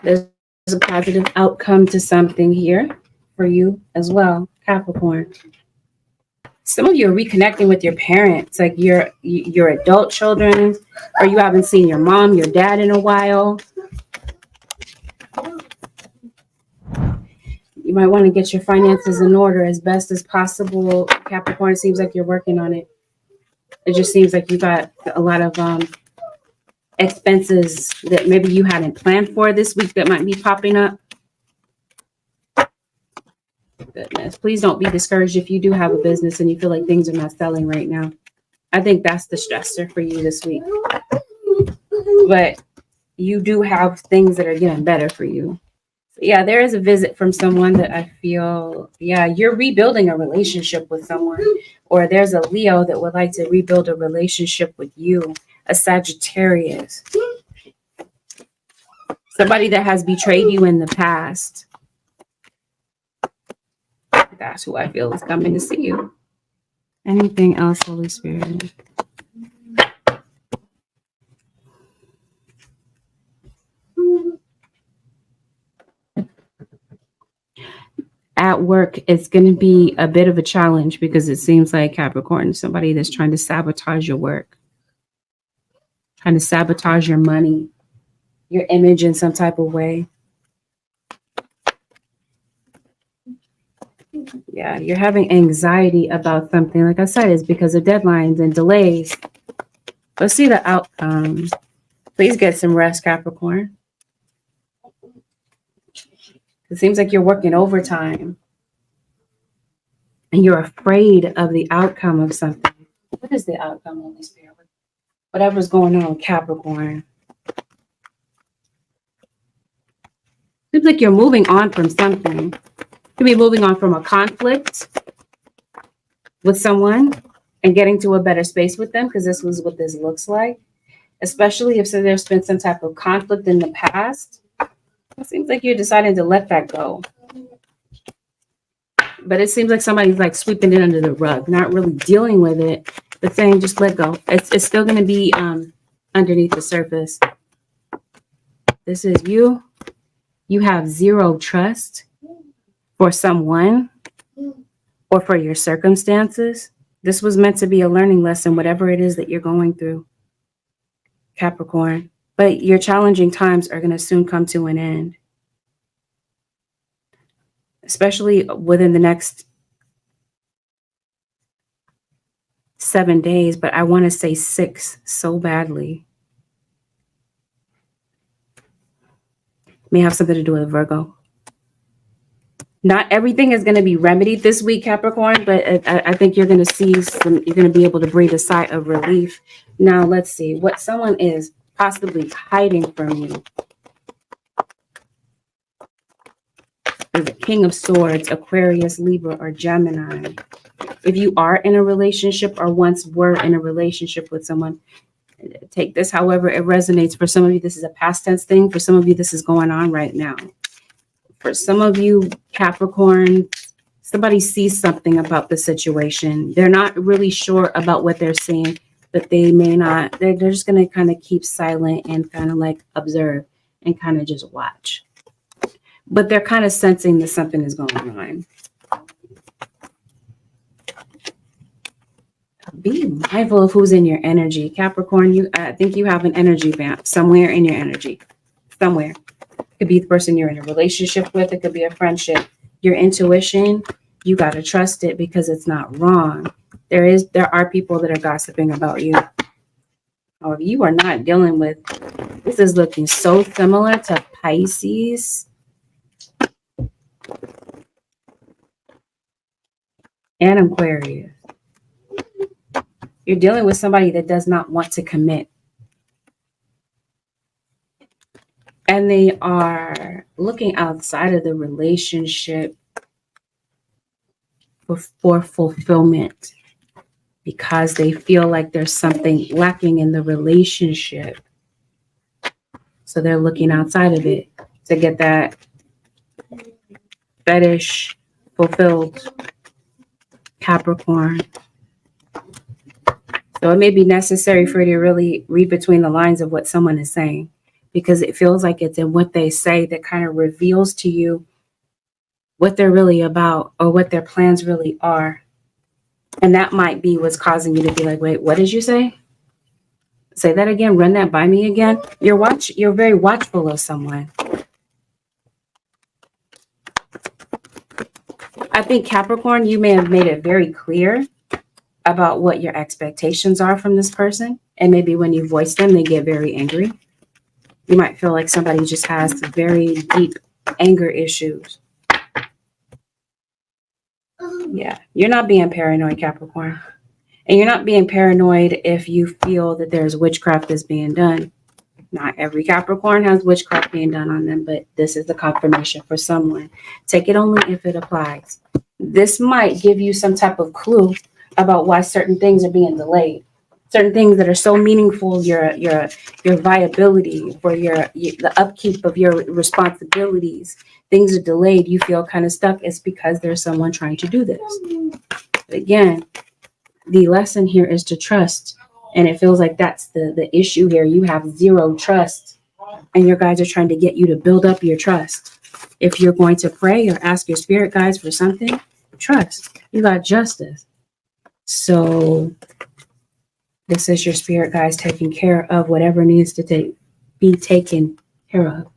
There's a positive outcome to something here for you as well, Capricorn. Some of you are reconnecting with your parents, like your adult children, or you haven't seen your mom, your dad in a while. You might want to get your finances in order as best as possible. Capricorn, it seems like you're working on it. It just seems like you got a lot of expenses that maybe you hadn't planned for this week that might be popping up. Goodness, please don't be discouraged if you do have a business and you feel like things are not selling right now. I think that's the stressor for you this week. But you do have things that are getting better for you. So yeah, there is a visit from someone that I feel, yeah, you're rebuilding a relationship with someone, or there's a Leo that would like to rebuild a relationship with you, a Sagittarius, somebody that has betrayed you in the past. That's who I feel is coming to see you. Anything else, Holy Spirit? At work, it's going to be a bit of a challenge because it seems like Capricorn is somebody that's trying to sabotage your work, trying to sabotage your money, your image in some type of way. Yeah, you're having anxiety about something. Like I said, it's because of deadlines and delays. Let's see the outcome. Please get some rest, Capricorn. It seems like you're working overtime and you're afraid of the outcome of something. What is the outcome, Holy Spirit? Whatever's going on with Capricorn. Seems like you're moving on from something. You could be moving on from a conflict with someone and getting to a better space with them, because this was what this looks like. Especially if there's been some type of conflict in the past. It seems like you're deciding to let that go. But it seems like somebody's like sweeping it under the rug, not really dealing with it, but saying just let go. It's still going to be underneath the surface. This is you. You have zero trust for someone or for your circumstances. This was meant to be a learning lesson, whatever it is that you're going through, Capricorn. But your challenging times are going to soon come to an end, especially within the next 7 days. But I want to say 6 so badly. May have something to do with Virgo. Not everything is going to be remedied this week, Capricorn, but I think you're going to see you're going to be able to breathe a sigh of relief. Now, let's see what someone is possibly hiding from you. There's a King of Swords, Aquarius, Libra, or Gemini. If you are in a relationship or once were in a relationship with someone, take this however it resonates. For some of you, this is a past tense thing. For some of you, this is going on right now. For some of you, Capricorn, somebody sees something about the situation. They're not really sure about what they're seeing, but they may not. They're just going to kind of keep silent and kind of like observe and kind of just watch. But they're kind of sensing that something is going on. Be mindful of who's in your energy. Capricorn, I think you have an energy vamp somewhere in your energy. Somewhere. It could be the person you're in a relationship with. It could be a friendship. Your intuition, you got to trust it because it's not wrong. There are people that are gossiping about you. Or you are not dealing with, this is looking so similar to Pisces and Aquarius. You're dealing with somebody that does not want to commit. And they are looking outside of the relationship for fulfillment because they feel like there's something lacking in the relationship. So they're looking outside of it to get that fetish fulfilled, Capricorn. So it may be necessary for you to really read between the lines of what someone is saying, because it feels like it's in what they say that kind of reveals to you what they're really about or what their plans really are. And that might be what's causing you to be like, wait, what did you say? Say that again. Run that by me again. You're very watchful of someone. I think Capricorn, you may have made it very clear about what your expectations are from this person. And maybe when you voice them, they get very angry. You might feel like somebody just has very deep anger issues. Yeah, you're not being paranoid, Capricorn. And you're not being paranoid if you feel that there's witchcraft that's being done. Not every Capricorn has witchcraft being done on them, but this is the confirmation for someone. Take it only if it applies. This might give you some type of clue about why certain things are being delayed. Certain things that are so meaningful, your viability for the upkeep of your responsibilities, things are delayed. You feel kind of stuck. It's because there's someone trying to do this. But again, the lesson here is to trust. And it feels like that's the issue here. You have zero trust. And your guides are trying to get you to build up your trust. If you're going to pray or ask your spirit guides for something, trust. You got justice. So this is your spirit guides taking care of whatever needs to be taken care of.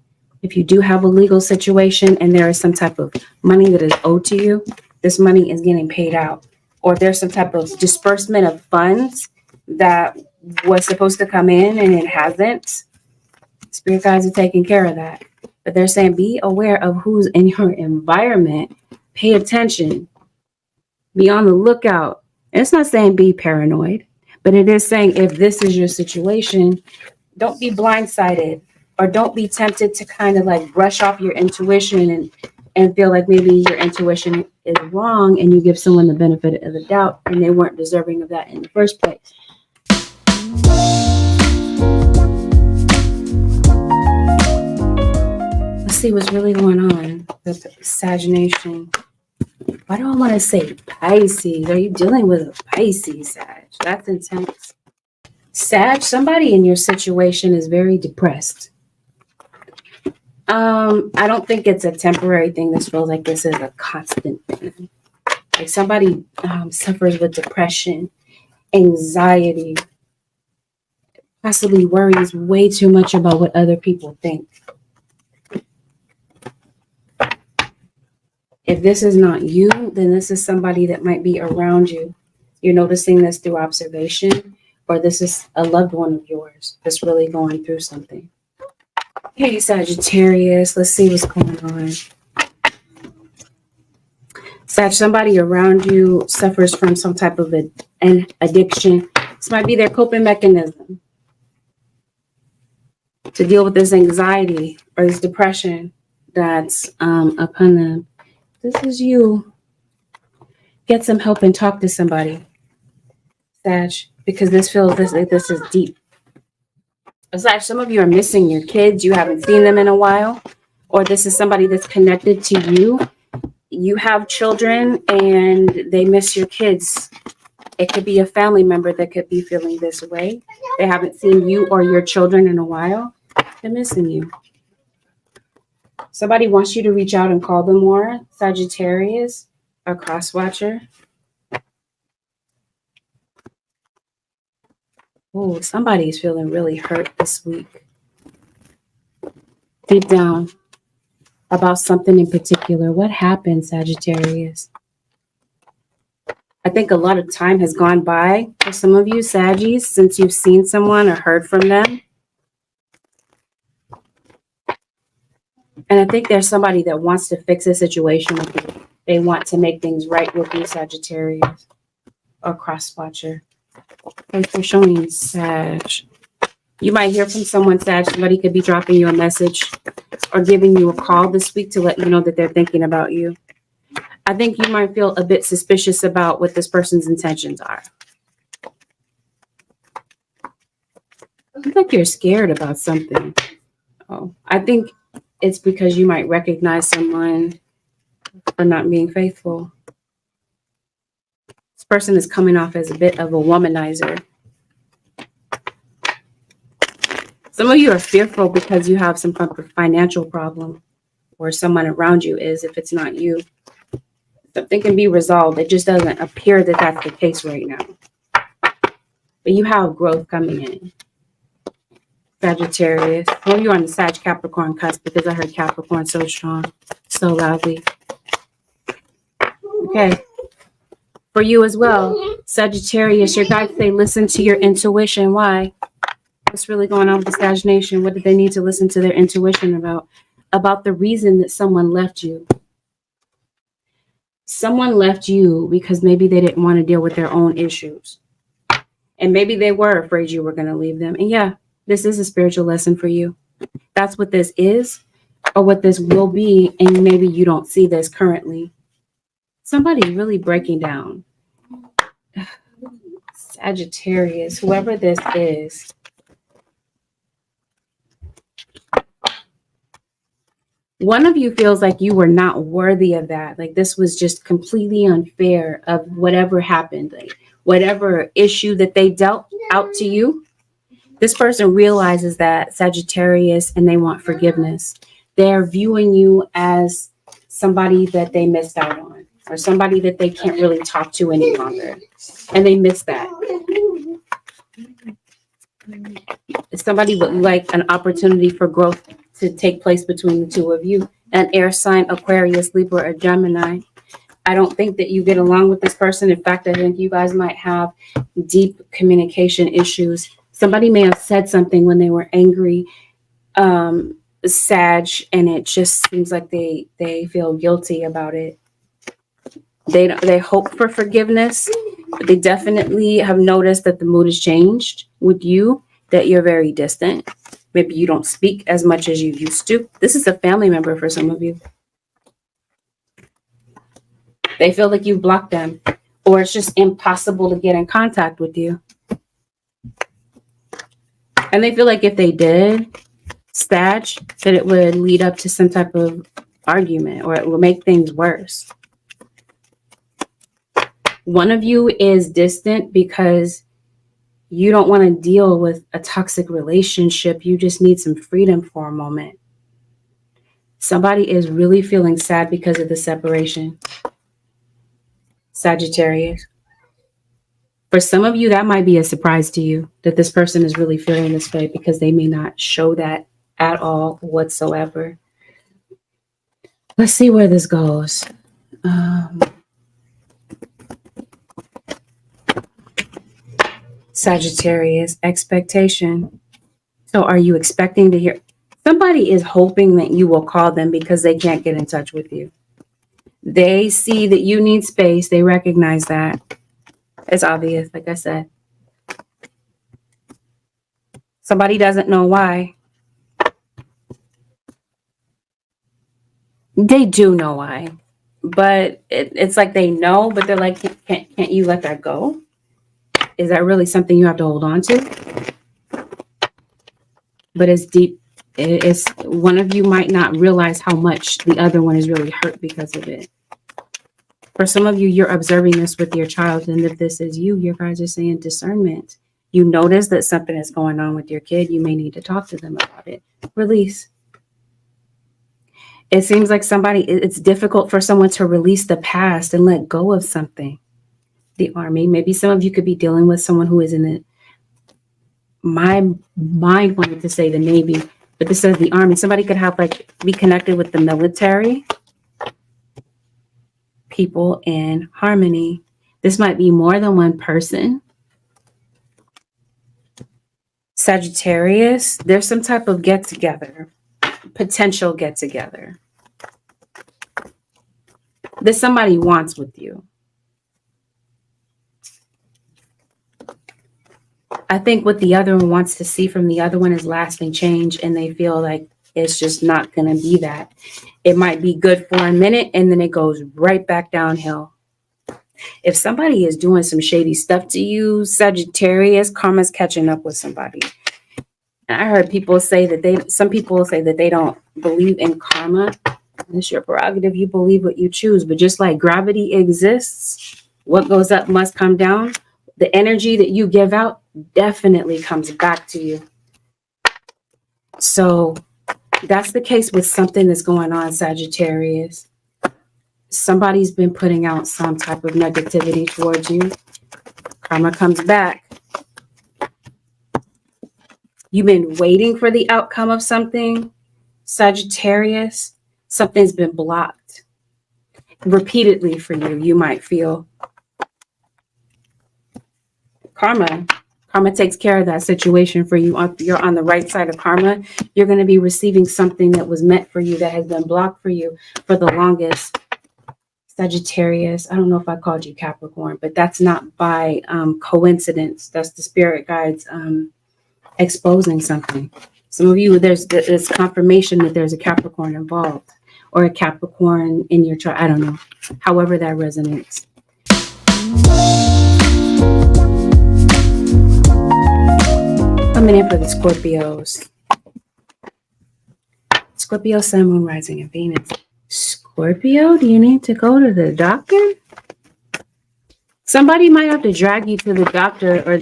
If you do have a legal situation and there is some type of money that is owed to you, this money is getting paid out. Or there's some type of disbursement of funds that was supposed to come in and it hasn't. Spirit guides are taking care of that. But they're saying be aware of who's in your environment. Pay attention. Be on the lookout. And it's not saying be paranoid, but it is saying if this is your situation, don't be blindsided or don't be tempted to kind of like brush off your intuition and feel like maybe your intuition is wrong and you give someone the benefit of the doubt and they weren't deserving of that in the first place. Let's see what's really going on with Sagination. Why do I want to say Pisces? Are you dealing with a Pisces, Sag? That's intense. Sag, somebody in your situation is very depressed. I don't think it's a temporary thing. This feels like this is a constant thing. Like somebody suffers with depression, anxiety, possibly worries way too much about what other people think. If this is not you, then this is somebody that might be around you. You're noticing this through observation, or this is a loved one of yours that's really going through something. Hey, Sagittarius, let's see what's going on. Sag, somebody around you suffers from some type of an addiction. This might be their coping mechanism to deal with this anxiety or this depression that's upon them. This is you. Get some help and talk to somebody, Sag, because this feels like this is deep. Aside, some of you are missing your kids. You haven't seen them in a while. Or this is somebody that's connected to you. You have children and they miss your kids. It could be a family member that could be feeling this way. They haven't seen you or your children in a while. They're missing you. Somebody wants you to reach out and call them more. Sagittarius or cross-watcher. Oh, somebody's feeling really hurt this week. Deep down about something in particular. What happened, Sagittarius? I think a lot of time has gone by for some of you, Saggies, since you've seen someone or heard from them. And I think there's somebody that wants to fix a situation with you. They want to make things right with you, Sagittarius or cross-watcher. Thanks for showing, Sag. You might hear from someone, Sag. Somebody could be dropping you a message or giving you a call this week to let you know that they're thinking about you. I think you might feel a bit suspicious about what this person's intentions are. I feel like you're scared about something. Oh, I think it's because you might recognize someone for not being faithful. This person is coming off as a bit of a womanizer. Some of you are fearful because you have some type of financial problem, or someone around you is, if it's not you. Something can be resolved. It just doesn't appear that that's the case right now. But you have growth coming in. Sagittarius. Well, you're on the Sag Capricorn cusp because I heard Capricorn so strong, so loudly. Okay. For you as well, Sagittarius, your guides say listen to your intuition. Why? What's really going on with the Sag Nation? What did they need to listen to their intuition about? About the reason that someone left you. Someone left you because maybe they didn't want to deal with their own issues. And maybe they were afraid you were going to leave them. And yeah, this is a spiritual lesson for you. That's what this is, or what this will be. And maybe you don't see this currently. Somebody really breaking down. Sagittarius, whoever this is. One of you feels like you were not worthy of that. Like this was just completely unfair of whatever happened. Like whatever issue that they dealt out to you. This person realizes that, Sagittarius, and they want forgiveness. They're viewing you as somebody that they missed out on, or somebody that they can't really talk to any longer. And they miss that. Somebody would like an opportunity for growth to take place between the two of you. An air sign, Aquarius, Libra, or Gemini. I don't think that you get along with this person. In fact, I think you guys might have deep communication issues. Somebody may have said something when they were angry, Sag, and it just seems like they feel guilty about it. They hope for forgiveness, but they definitely have noticed that the mood has changed with you, that you're very distant. Maybe you don't speak as much as you used to. This is a family member for some of you. They feel like you've blocked them, or it's just impossible to get in contact with you. And they feel like if they did, Sag, that it would lead up to some type of argument, or it will make things worse. One of you is distant because you don't want to deal with a toxic relationship. You just need some freedom for a moment. Somebody is really feeling sad because of the separation. Sagittarius. For some of you, that might be a surprise to you, that this person is really feeling this way, because they may not show that at all whatsoever. Let's see where this goes. Sagittarius, expectation. So are you expecting to hear? Somebody is hoping that you will call them because they can't get in touch with you. They see that you need space. They recognize that. It's obvious, like I said. Somebody doesn't know why. They do know why. But it's like they know, but they're like, can't you let that go? Is that really something you have to hold on to? But it's deep. It's one of you might not realize how much the other one is really hurt because of it. For some of you, you're observing this with your child. And if this is you, your guys are saying discernment. You notice that something is going on with your kid. You may need to talk to them about it. Release. It seems like it's difficult for someone to release the past and let go of something. The army. Maybe some of you could be dealing with someone who is in it. My mind wanted to say the Navy, but this says the army. Somebody could have be connected with the military. People in harmony. This might be more than one person. Sagittarius, there's some type of get-together, potential get-together that somebody wants with you. I think what the other one wants to see from the other one is lasting change, and they feel like it's just not going to be that. It might be good for a minute, and then it goes right back downhill. If somebody is doing some shady stuff to you, Sagittarius, karma's catching up with somebody. And I heard people say that some people say that they don't believe in karma. It's your prerogative. You believe what you choose. But just like gravity exists, what goes up must come down. The energy that you give out definitely comes back to you. So that's the case with something that's going on, Sagittarius. Somebody's been putting out some type of negativity towards you. Karma comes back. You've been waiting for the outcome of something, Sagittarius. Something's been blocked repeatedly for you, you might feel. Karma takes care of that situation for you. You're on the right side of karma. You're going to be receiving something that was meant for you, that has been blocked for you for the longest. Sagittarius, I don't know if I called you Capricorn, but that's not by coincidence. That's the spirit guides exposing something. Some of you, there's confirmation that there's a Capricorn involved, or a Capricorn in your chart. I don't know. However that resonates. Coming in for the Scorpios. Scorpio, Sun, Moon, Rising, and Venus. Scorpio, do you need to go to the doctor? Somebody might have to drag you to the doctor, or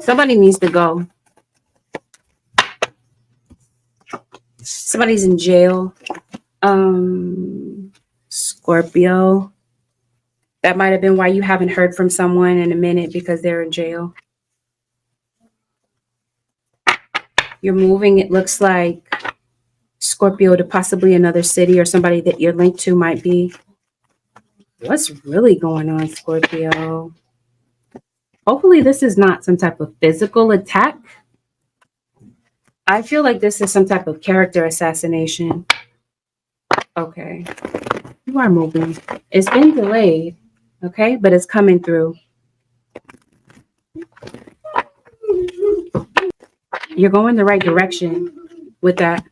somebody needs to go. Somebody's in jail. Scorpio. That might have been why you haven't heard from someone in a minute, because they're in jail. You're moving, it looks like, Scorpio, to possibly another city, or somebody that you're linked to might be. What's really going on, Scorpio? Hopefully this is not some type of physical attack. I feel like this is some type of character assassination. Okay. You are moving. It's been delayed, okay? But it's coming through. You're going the right direction with that.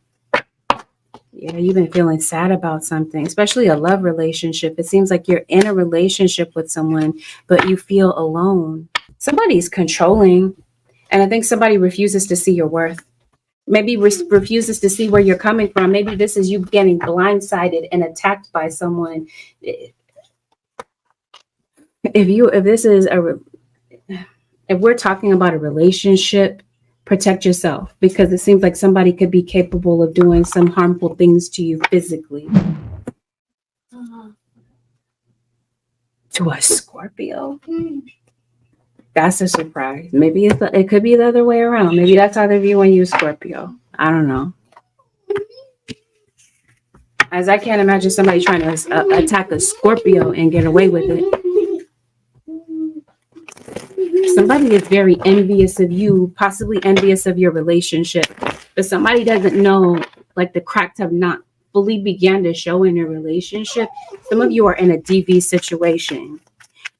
Yeah, you've been feeling sad about something, especially a love relationship. It seems like you're in a relationship with someone, but you feel alone. Somebody's controlling, and I think somebody refuses to see your worth. Maybe refuses to see where you're coming from. Maybe this is you getting blindsided and attacked by someone. If we're talking about a relationship, protect yourself, because it seems like somebody could be capable of doing some harmful things to you physically. To a Scorpio? That's a surprise. Maybe it could be the other way around. Maybe that's how they're viewing you, Scorpio. I don't know. As I can't imagine somebody trying to attack a Scorpio and get away with it. Somebody is very envious of you, possibly envious of your relationship, but somebody doesn't know, like, the cracks have not fully began to show in your relationship. Some of you are in a DV situation.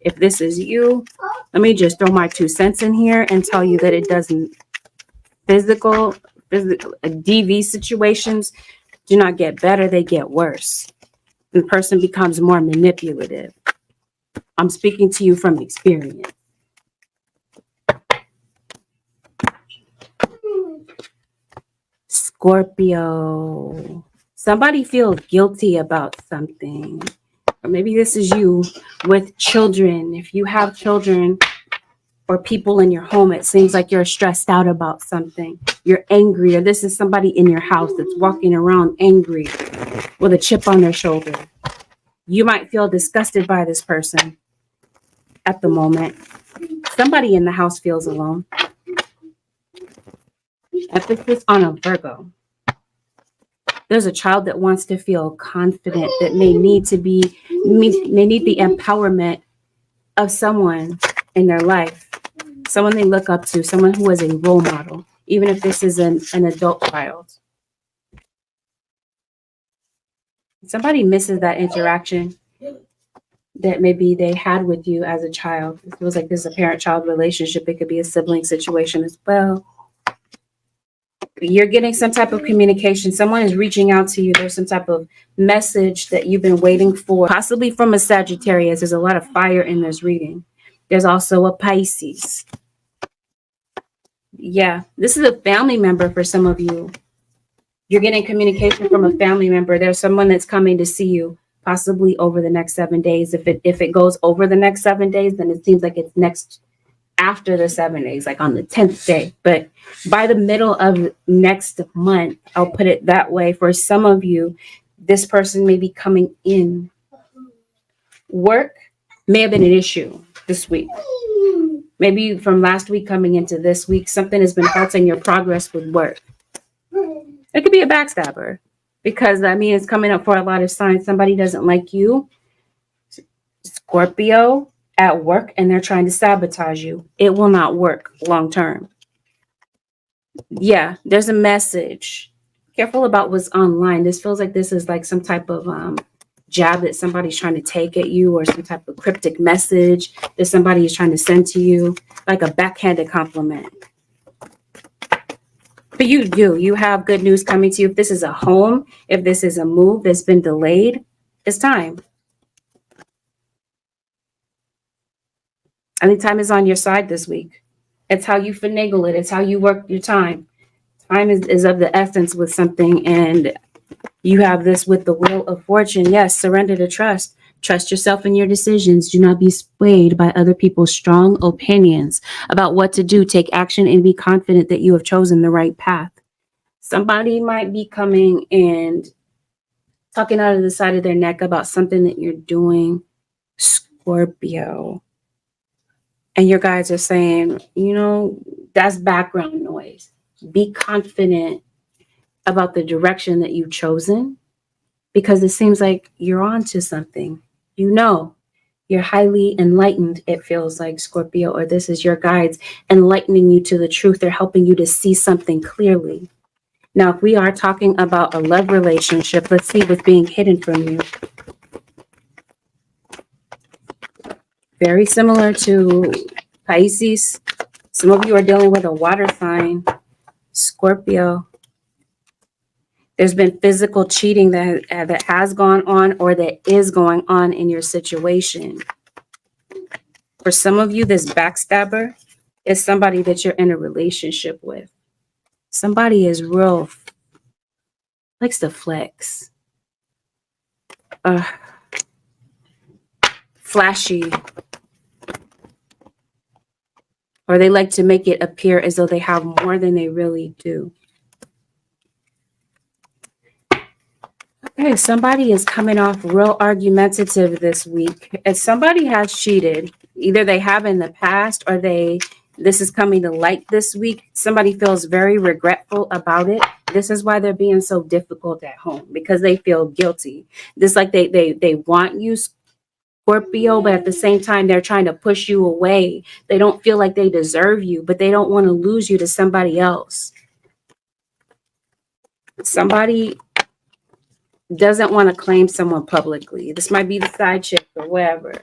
If this is you, let me just throw my 2 cents in here and tell you that it doesn't. Physical DV situations do not get better, they get worse. The person becomes more manipulative. I'm speaking to you from experience. Scorpio. Somebody feels guilty about something. Or maybe this is you with children. If you have children or people in your home, it seems like you're stressed out about something. You're angry, or this is somebody in your house that's walking around angry with a chip on their shoulder. You might feel disgusted by this person at the moment. Somebody in the house feels alone. Emphasis on a Virgo. There's a child that wants to feel confident, that may need the empowerment of someone in their life, someone they look up to, someone who is a role model, even if this is an adult child. Somebody misses that interaction that maybe they had with you as a child. It feels like this is a parent-child relationship. It could be a sibling situation as well. You're getting some type of communication. Someone is reaching out to you. There's some type of message that you've been waiting for, possibly from a Sagittarius. There's a lot of fire in this reading. There's also a Pisces. Yeah, this is a family member for some of you. You're getting communication from a family member. There's someone that's coming to see you, possibly over the next 7 days. If it goes over the next 7 days, then it seems like it's after the 7 days, like on the 10th day. But by the middle of next month, I'll put it that way. For some of you, this person may be coming in. Work may have been an issue this week. Maybe from last week coming into this week, something has been halting your progress with work. It could be a backstabber, because I mean, it's coming up for a lot of signs. Somebody doesn't like you, Scorpio, at work, and they're trying to sabotage you. It will not work long term. Yeah, there's a message. Careful about what's online. This feels like this is like some type of jab that somebody's trying to take at you, or some type of cryptic message that somebody is trying to send to you, like a backhanded compliment. But you have good news coming to you. If this is a home, if this is a move that's been delayed, it's time. I think time is on your side this week. It's how you finagle it. It's how you work your time. Time is of the essence with something, and you have this with the Wheel of Fortune. Yes, surrender to trust. Trust yourself in your decisions. Do not be swayed by other people's strong opinions about what to do. Take action and be confident that you have chosen the right path. Somebody might be coming and talking out of the side of their neck about something that you're doing, Scorpio. And your guys are saying, you know, that's background noise. Be confident about the direction that you've chosen, because it seems like you're on to something. You know, you're highly enlightened, it feels like, Scorpio, or this is your guides enlightening you to the truth. They're helping you to see something clearly. Now, if we are talking about a love relationship, let's see what's being hidden from you. Very similar to Pisces. Some of you are dealing with a water sign, Scorpio. There's been physical cheating that has gone on, or that is going on in your situation. For some of you, this backstabber is somebody that you're in a relationship with. Somebody is real, likes to flex. Flashy. Or they like to make it appear as though they have more than they really do. Okay, somebody is coming off real argumentative this week. If somebody has cheated, either they have in the past, or this is coming to light this week. Somebody feels very regretful about it. This is why they're being so difficult at home, because they feel guilty. This like they want you, Scorpio, but at the same time, they're trying to push you away. They don't feel like they deserve you, but they don't want to lose you to somebody else. Somebody doesn't want to claim someone publicly. This might be the side chick or whatever,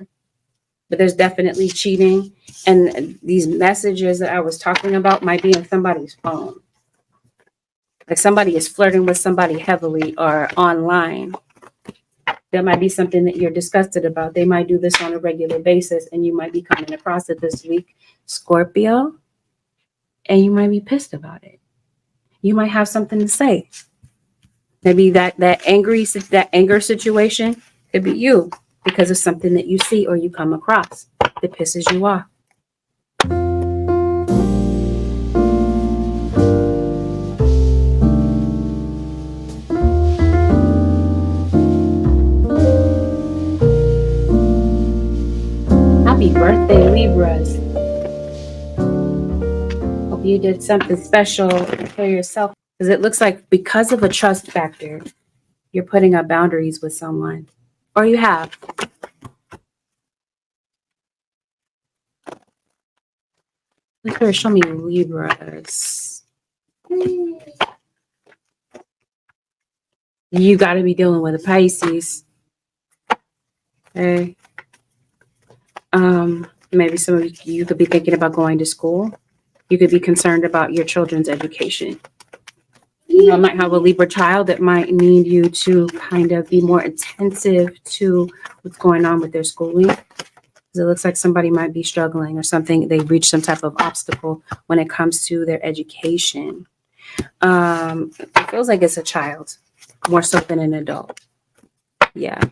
but there's definitely cheating. And these messages that I was talking about might be in somebody's phone. Like somebody is flirting with somebody heavily or online. There might be something that you're disgusted about. They might do this on a regular basis, and you might be coming across it this week, Scorpio, and you might be pissed about it. You might have something to say. Maybe that anger situation could be you, because of something that you see or you come across that pisses you off. Happy birthday, Libras. Hope you did something special for yourself. Because it looks like because of a trust factor, you're putting up boundaries with someone. Or you have. Look here, show me Libras. You got to be dealing with a Pisces. Okay. Maybe some of you could be thinking about going to school. You could be concerned about your children's education. You might have a Libra child that might need you to kind of be more attentive to what's going on with their schooling. Because it looks like somebody might be struggling or something. They've reached some type of obstacle when it comes to their education. It feels like it's a child more so than an adult. Yeah,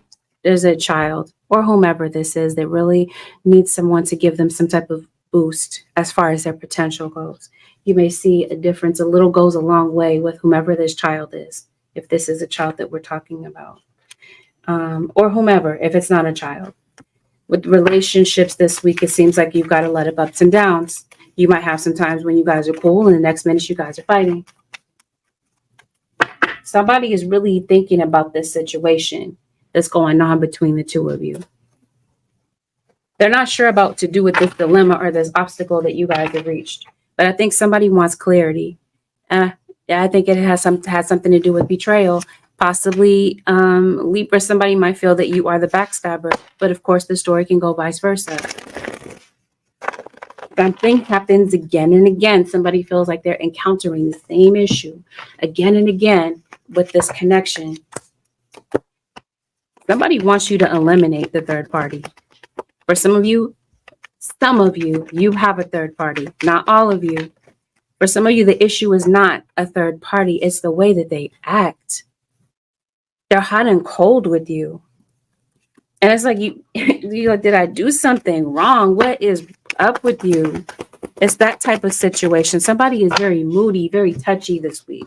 there's a child or whomever this is that really needs someone to give them some type of boost as far as their potential goes. You may see a difference. A little goes a long way with whomever this child is, if this is a child that we're talking about, or whomever, if it's not a child. With relationships this week, it seems like you've got a lot of ups and downs. You might have some times when you guys are cool and the next minute you guys are fighting. Somebody is really thinking about this situation that's going on between the two of you. They're not sure about what to do with this dilemma or this obstacle that you guys have reached. But I think somebody wants clarity. Yeah, I think it has something to do with betrayal. Possibly, Libra, somebody might feel that you are the backstabber. But of course, the story can go vice versa. Something happens again and again. Somebody feels like they're encountering the same issue again and again with this connection. Somebody wants you to eliminate the third party. For some of you, you have a third party. Not all of you. For some of you, the issue is not a third party. It's the way that they act. They're hot and cold with you. And it's like, you're like, did I do something wrong? What is up with you? It's that type of situation. Somebody is very moody, very touchy this week.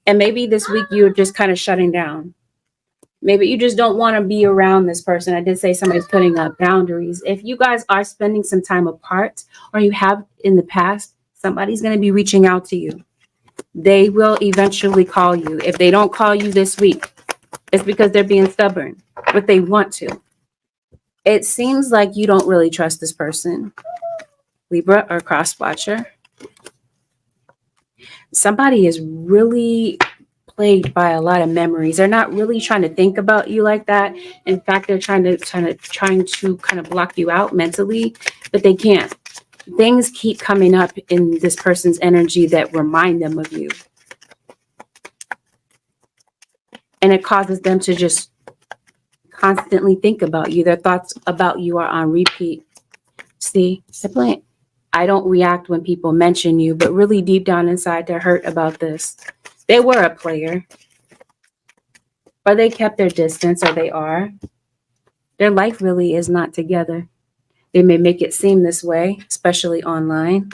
And maybe this week you're just kind of shutting down. Maybe you just don't want to be around this person. I did say somebody's putting up boundaries. If you guys are spending some time apart, or you have in the past, somebody's going to be reaching out to you. They will eventually call you. If they don't call you this week, it's because they're being stubborn, but they want to. It seems like you don't really trust this person, Libra or cross watcher. Somebody is really plagued by a lot of memories. They're not really trying to think about you like that. In fact, they're trying to kind of block you out mentally, but they can't. Things keep coming up in this person's energy that remind them of you. And it causes them to just constantly think about you. Their thoughts about you are on repeat. See, I don't react when people mention you, but really deep down inside, they're hurt about this. They were a player, or they kept their distance, or they are. Their life really is not together. They may make it seem this way, especially online.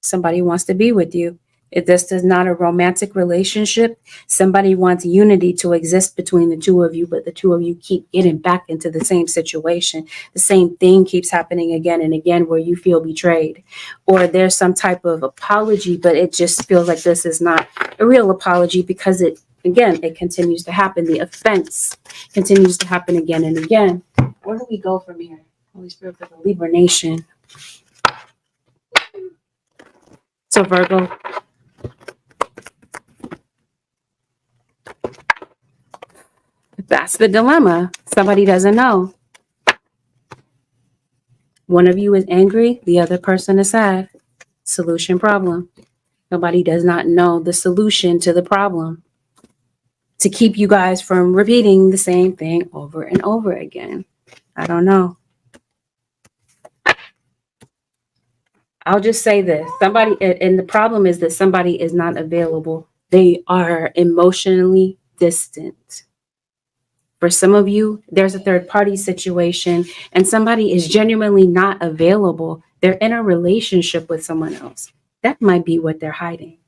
Somebody wants to be with you. If this is not a romantic relationship, somebody wants unity to exist between the two of you, but the two of you keep getting back into the same situation. The same thing keeps happening again and again where you feel betrayed. Or there's some type of apology, but it just feels like this is not a real apology because it continues to happen. The offense continues to happen again and again. Where do we go from here? Holy Spirit for the Libra Nation. So Virgo, that's the dilemma. Somebody doesn't know. One of you is angry, the other person is sad. Solution problem. Nobody does not know the solution to the problem. To keep you guys from repeating the same thing over and over again. I don't know. I'll just say this. And the problem is that somebody is not available. They are emotionally distant. For some of you, there's a third party situation and somebody is genuinely not available. They're in a relationship with someone else. That might be what they're hiding.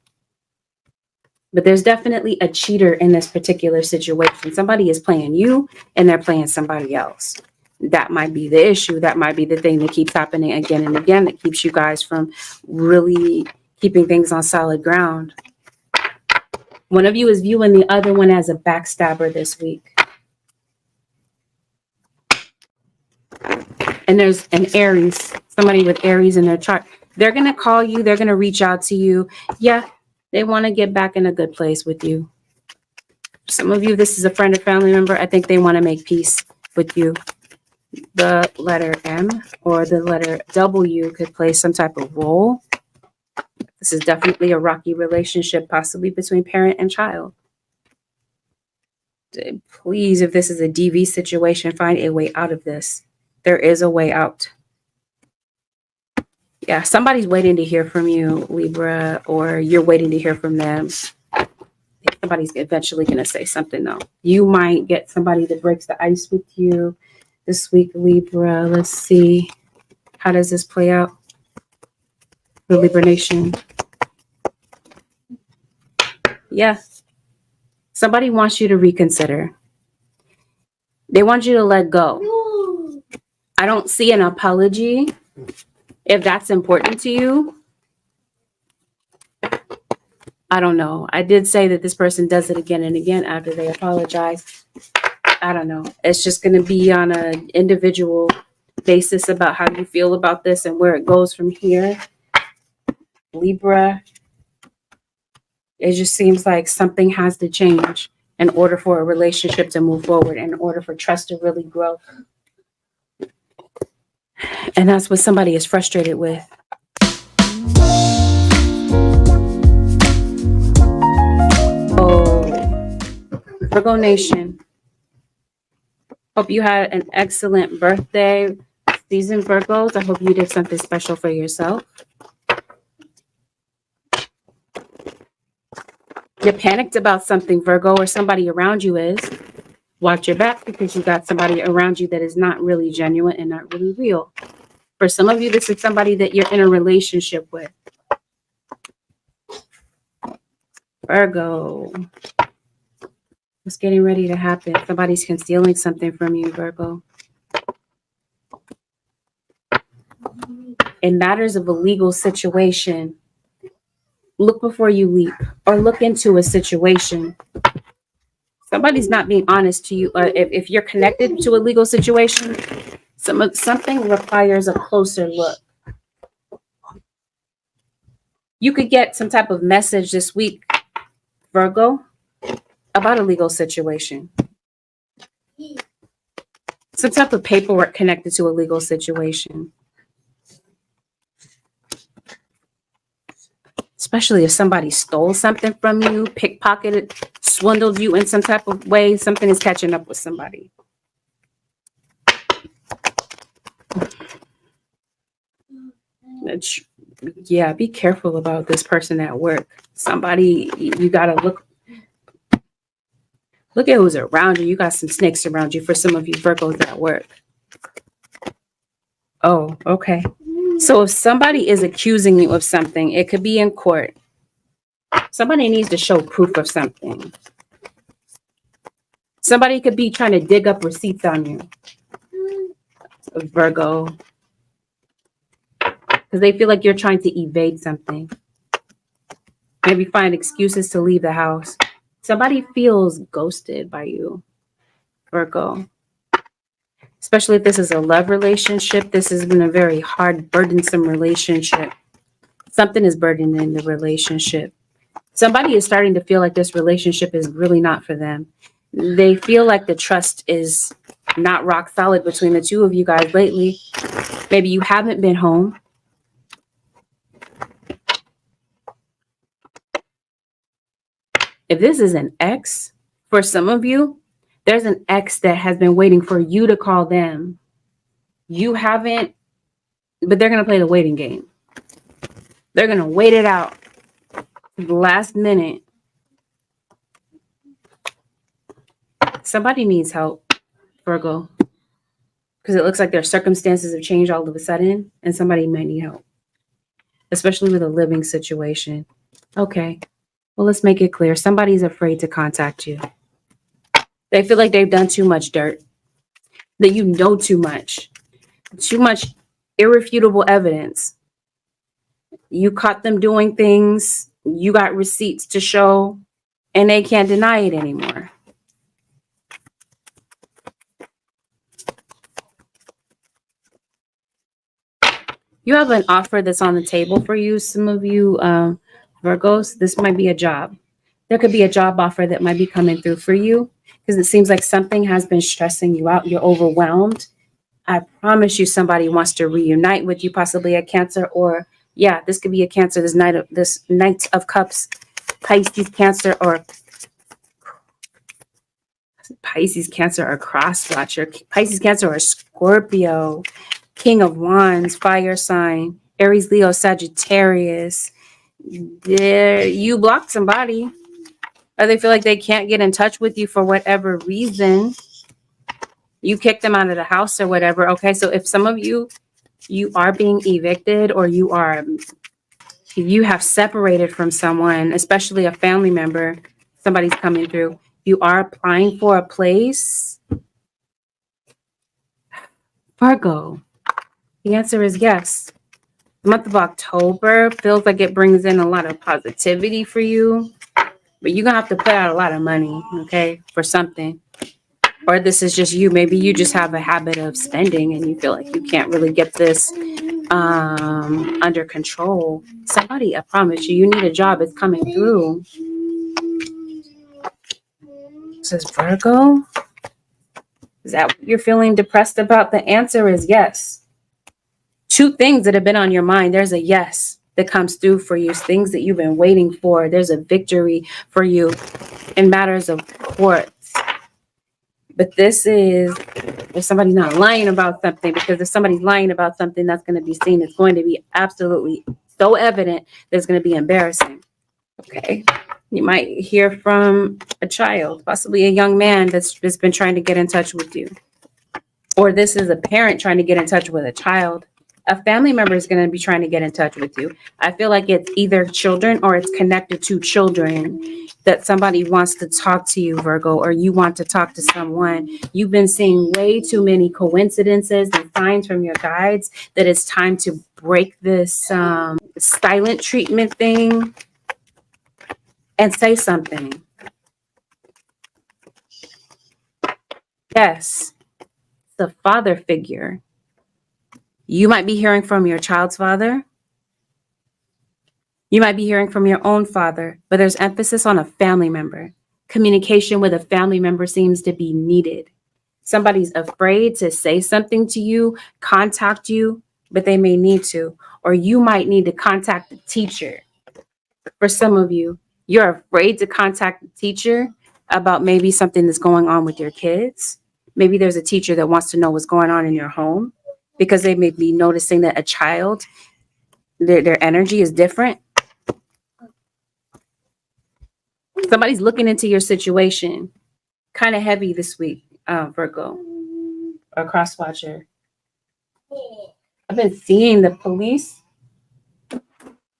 But there's definitely a cheater in this particular situation. Somebody is playing you and they're playing somebody else. That might be the issue. That might be the thing that keeps happening again and again that keeps you guys from really keeping things on solid ground. One of you is viewing the other one as a backstabber this week. And there's an Aries, somebody with Aries in their chart. They're going to call you. They're going to reach out to you. Yeah, they want to get back in a good place with you. Some of you, this is a friend or family member. I think they want to make peace with you. The letter M or the letter W could play some type of role. This is definitely a rocky relationship, possibly between parent and child. Please, if this is a DV situation, find a way out of this. There is a way out. Yeah, somebody's waiting to hear from you, Libra, or you're waiting to hear from them. Somebody's eventually going to say something, though. You might get somebody that breaks the ice with you this week, Libra. Let's see. How does this play out for Libra Nation? Yeah. Somebody wants you to reconsider. They want you to let go. I don't see an apology. If that's important to you, I don't know. I did say that this person does it again and again after they apologize. I don't know. It's just going to be on an individual basis about how you feel about this and where it goes from here. Libra, it just seems like something has to change in order for a relationship to move forward, in order for trust to really grow. And that's what somebody is frustrated with. Oh, Virgo Nation. Hope you had an excellent birthday season, Virgos. I hope you did something special for yourself. You're panicked about something, Virgo, or somebody around you is. Watch your back, because you got somebody around you that is not really genuine and not really real. For some of you, this is somebody that you're in a relationship with. Virgo. What's getting ready to happen? Somebody's concealing something from you, Virgo. In matters of a legal situation, look before you leap, or look into a situation. Somebody's not being honest to you. If you're connected to a legal situation, something requires a closer look. You could get some type of message this week, Virgo, about a legal situation. Some type of paperwork connected to a legal situation. Especially if somebody stole something from you, pickpocketed, swindled you in some type of way, something is catching up with somebody. Yeah, be careful about this person at work. Somebody, you got to look at who's around you. You got some snakes around you for some of you Virgos at work. Oh, okay. So if somebody is accusing you of something, it could be in court. Somebody needs to show proof of something. Somebody could be trying to dig up receipts on you, Virgo, because they feel like you're trying to evade something. Maybe find excuses to leave the house. Somebody feels ghosted by you, Virgo. Especially if this is a love relationship. This has been a very hard, burdensome relationship. Something is burdening the relationship. Somebody is starting to feel like this relationship is really not for them. They feel like the trust is not rock solid between the two of you guys lately. Maybe you haven't been home. If this is an ex, for some of you, there's an ex that has been waiting for you to call them. You haven't, but they're going to play the waiting game. They're going to wait it out to the last minute. Somebody needs help, Virgo, because it looks like their circumstances have changed all of a sudden, and somebody might need help, especially with a living situation. Okay, well, let's make it clear. Somebody's afraid to contact you. They feel like they've done too much dirt, that you know too much irrefutable evidence. You caught them doing things, you got receipts to show, and they can't deny it anymore. You have an offer that's on the table for you. Some of you Virgos, this might be a job. There could be a job offer that might be coming through for you, because it seems like something has been stressing you out. You're overwhelmed. I promise you somebody wants to reunite with you, possibly a Cancer, or yeah, this could be a Cancer, this Knight of Cups, Pisces, Cancer, or cross watcher. Pisces, Cancer, or Scorpio, King of Wands, fire sign, Aries, Leo, Sagittarius. You blocked somebody, or they feel like they can't get in touch with you for whatever reason. You kicked them out of the house or whatever. Okay, so if some of you you are being evicted, or you have separated from someone, especially a family member. Somebody's coming through. You are applying for a place. Virgo, the answer is yes. The month of October feels like it brings in a lot of positivity for you, but you're going to have to put out a lot of money, okay, for something. Or this is just you. Maybe you just have a habit of spending and you feel like you can't really get this under control. Somebody, I promise you, you need a job. It's coming through. It says Virgo. Is that what you're feeling depressed about? The answer is yes. Two things that have been on your mind. There's a yes that comes through for you. Things that you've been waiting for. There's a victory for you in matters of courts. But this is if somebody's not lying about something, because if somebody's lying about something, that's going to be seen. It's going to be absolutely so evident that it's going to be embarrassing. Okay. You might hear from a child, possibly a young man that's just been trying to get in touch with you. Or this is a parent trying to get in touch with a child. A family member is going to be trying to get in touch with you. I feel like it's either children or it's connected to children, that somebody wants to talk to you, Virgo, or you want to talk to someone. You've been seeing way too many coincidences and signs from your guides that it's time to break this silent treatment thing and say something. Yes, the father figure. You might be hearing from your child's father. You might be hearing from your own father, but there's emphasis on a family member. Communication with a family member seems to be needed. Somebody's afraid to say something to you, contact you, but they may need to. Or you might need to contact the teacher. For some of you, you're afraid to contact the teacher about maybe something that's going on with your kids. Maybe there's a teacher that wants to know what's going on in your home because they may be noticing that a child, their energy is different. Somebody's looking into your situation. Kind of heavy this week, Virgo, or cross watcher. I've been seeing the police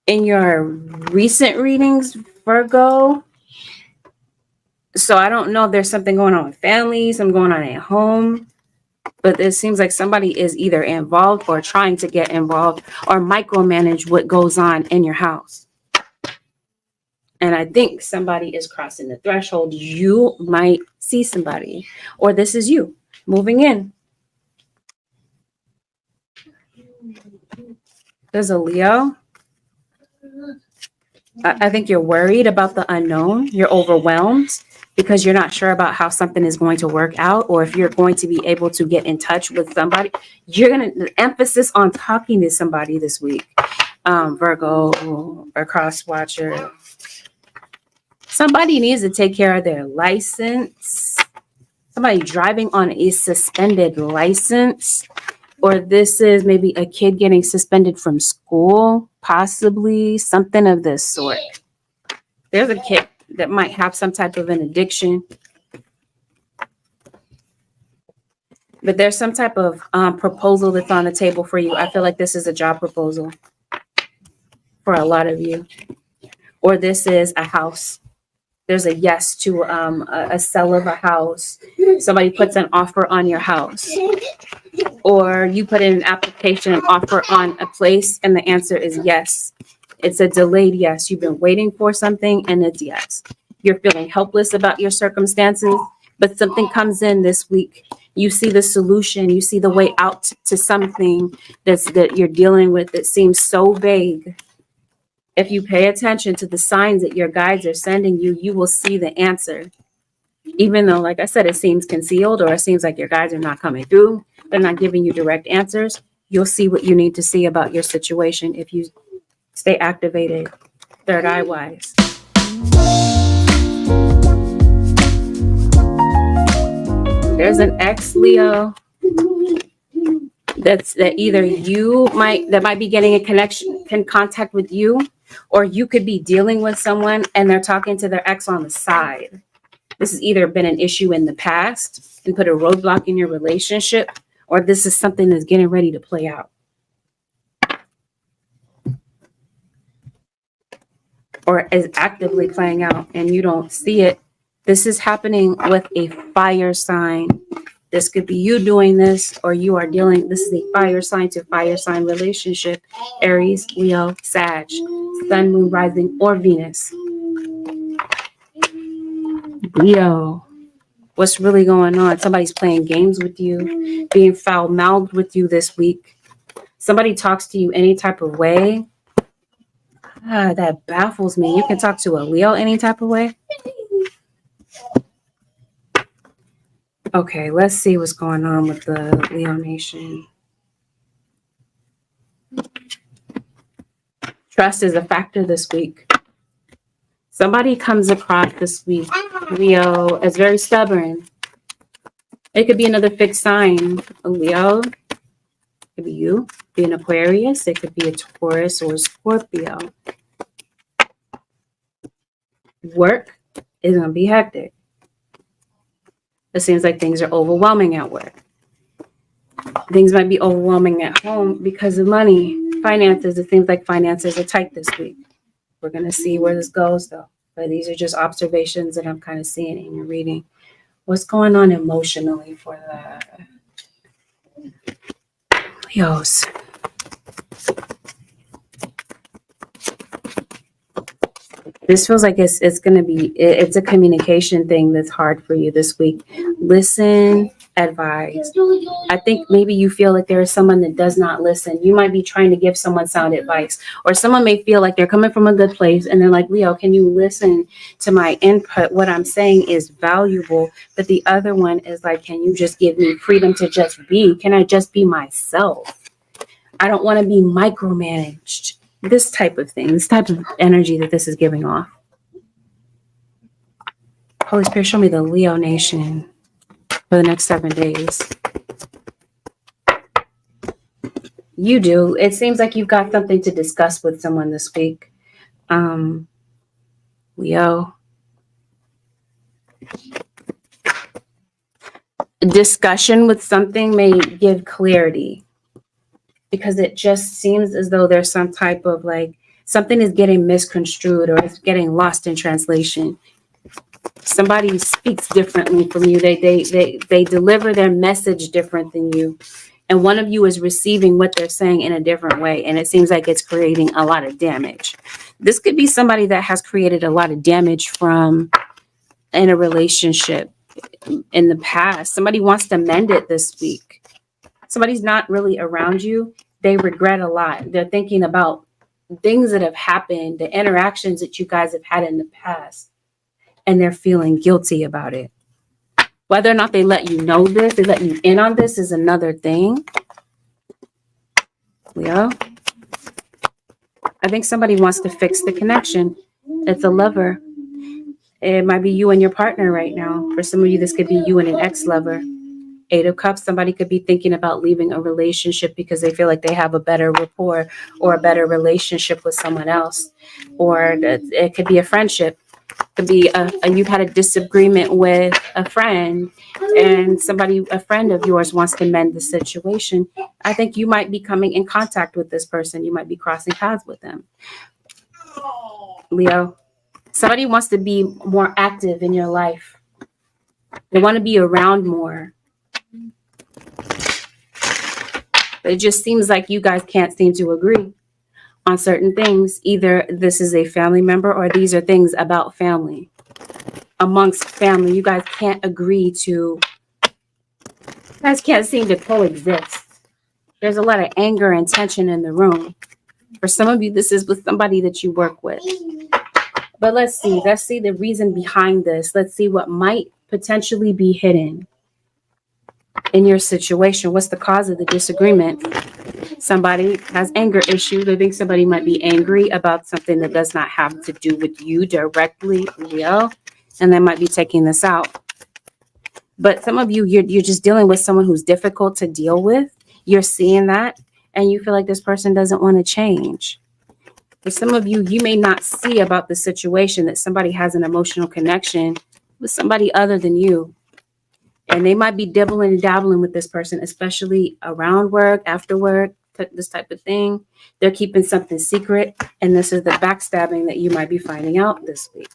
in your recent readings, Virgo. So I don't know if there's something going on with families, something going on at home, but it seems like somebody is either involved or trying to get involved or micromanage what goes on in your house. And I think somebody is crossing the threshold. You might see somebody, or this is you moving in. There's a Leo. I think you're worried about the unknown. You're overwhelmed because you're not sure about how something is going to work out, or if you're going to be able to get in touch with somebody. You're going to emphasis on talking to somebody this week, Virgo or cross watcher. Somebody needs to take care of their license. Somebody driving on a suspended license. Or this is maybe a kid getting suspended from school, possibly something of this sort. There's a kid that might have some type of an addiction. But there's some type of proposal that's on the table for you. I feel like this is a job proposal for a lot of you. Or this is a house. There's a yes to a sell of a house. Somebody puts an offer on your house. Or you put in an application, an offer on a place, and the answer is yes. It's a delayed yes. You've been waiting for something, and it's yes. You're feeling helpless about your circumstances, but something comes in this week. You see the solution. You see the way out to something that you're dealing with that seems so vague. If you pay attention to the signs that your guides are sending you, you will see the answer. Even though, like I said, it seems concealed, or it seems like your guides are not coming through, they're not giving you direct answers, you'll see what you need to see about your situation if you stay activated, third eye wise. There's an ex-Leo that either that might be getting in contact with you, or you could be dealing with someone and they're talking to their ex on the side. This has either been an issue in the past and put a roadblock in your relationship, or this is something that's getting ready to play out. or is actively playing out and you don't see it. This is happening with a fire sign. This could be you doing this, or you are dealing. This is a fire sign to fire sign relationship. Aries, Leo, Sag, Sun, Moon, Rising, or Venus. Leo. What's really going on? Somebody's playing games with you, being foul-mouthed with you this week. Somebody talks to you any type of way. That baffles me. You can talk to a Leo any type of way. Okay, let's see what's going on with the Leo Nation. Trust is a factor this week. Somebody comes across this week, Leo, as very stubborn. It could be another fixed sign. A Leo, it could be you, be an Aquarius. It could be a Taurus or a Scorpio. Work is going to be hectic. It seems like things are overwhelming at work. Things might be overwhelming at home because of money. Finances, it seems like finances are tight this week. We're going to see where this goes, though. But these are just observations that I'm kind of seeing in your reading. What's going on emotionally for the Leos? This feels like it's going to be, it's a communication thing that's hard for you this week. Listen, advise. I think maybe you feel like there is someone that does not listen. You might be trying to give someone sound advice, or someone may feel like they're coming from a good place and they're like, Leo, can you listen to my input? What I'm saying is valuable. But the other one is like, can you just give me freedom to just be? Can I just be myself? I don't want to be micromanaged. This type of thing, this type of energy that this is giving off. Holy Spirit, show me the Leo Nation for the next 7 days. You do. It seems like you've got something to discuss with someone this week. Leo. Discussion with something may give clarity, because it just seems as though there's some type of like something is getting misconstrued or it's getting lost in translation. Somebody speaks differently from you. They deliver their message different than you. And one of you is receiving what they're saying in a different way. And it seems like it's creating a lot of damage. This could be somebody that has created a lot of damage from in a relationship in the past. Somebody wants to mend it this week. Somebody's not really around you. They regret a lot. They're thinking about things that have happened, the interactions that you guys have had in the past, and they're feeling guilty about it. Whether or not they let you know this, they let you in on this is another thing. Leo, I think somebody wants to fix the connection. It's a lover. It might be you and your partner right now. For some of you, this could be you and an ex-lover. 8 of Cups, somebody could be thinking about leaving a relationship because they feel like they have a better rapport or a better relationship with someone else. Or it could be a friendship. It could be you've had a disagreement with a friend and a friend of yours wants to mend the situation. I think you might be coming in contact with this person. You might be crossing paths with them. Leo, somebody wants to be more active in your life. They want to be around more. But it just seems like you guys can't seem to agree on certain things. Either this is a family member or these are things about family. Amongst family, you guys can't agree to, you guys can't seem to coexist. There's a lot of anger and tension in the room. For some of you, this is with somebody that you work with. But let's see the reason behind this. Let's see what might potentially be hidden in your situation. What's the cause of the disagreement? Somebody has anger issues. I think somebody might be angry about something that does not have to do with you directly, Leo, and they might be taking this out. But some of you, you're just dealing with someone who's difficult to deal with. You're seeing that, and you feel like this person doesn't want to change. For some of you, you may not see about the situation that somebody has an emotional connection with somebody other than you. And they might be dibbling and dabbling with this person, especially around work, after work. this type of thing. They're keeping something secret, and this is the backstabbing that you might be finding out this week.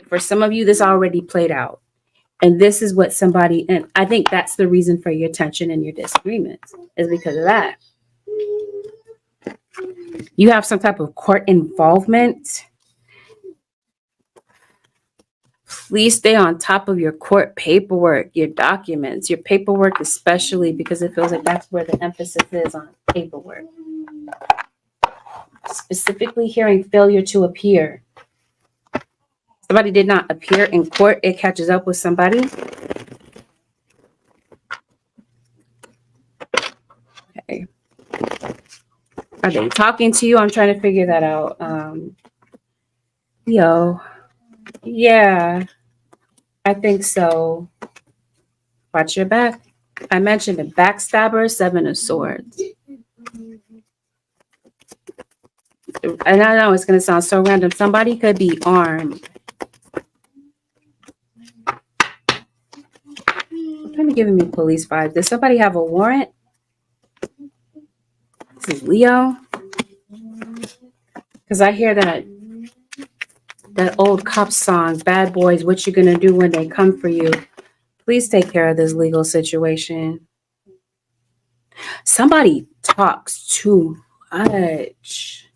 For some of you, this already played out. And this is what somebody, and I think that's the reason for your tension and your disagreements, is because of that. You have some type of court involvement. Please stay on top of your court paperwork, your documents, your paperwork especially, because it feels like that's where the emphasis is on paperwork. Specifically hearing failure to appear. Somebody did not appear in court. It catches up with somebody. Okay. Are they talking to you? I'm trying to figure that out. Yeah, I think so. Watch your back. I mentioned a backstabber, 7 of Swords. And I know it's going to sound so random. Somebody could be armed. Kind of giving me police vibes. Does somebody have a warrant? This is Leo. Because I hear that old cop song, Bad Boys, what you gonna do when they come for you? Please take care of this legal situation. Somebody talks too much.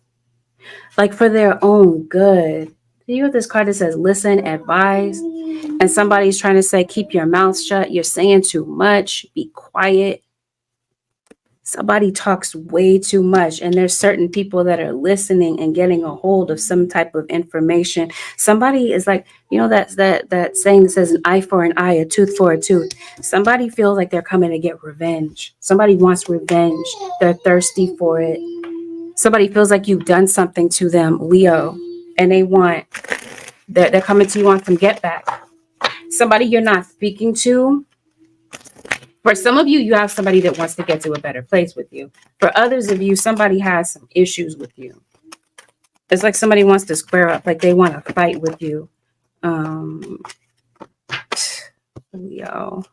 Like for their own good. You have this card that says listen, advise. And somebody's trying to say, keep your mouth shut. You're saying too much. Be quiet. Somebody talks way too much. And there's certain people that are listening and getting a hold of some type of information. Somebody is like, you know, that saying that says an eye for an eye, a tooth for a tooth. Somebody feels like they're coming to get revenge. Somebody wants revenge. They're thirsty for it. Somebody feels like you've done something to them, Leo. And they're coming to you on some get back. Somebody you're not speaking to. For some of you, you have somebody that wants to get to a better place with you. For others of you, somebody has some issues with you. It's like somebody wants to square up, like they want to fight with you. Leo.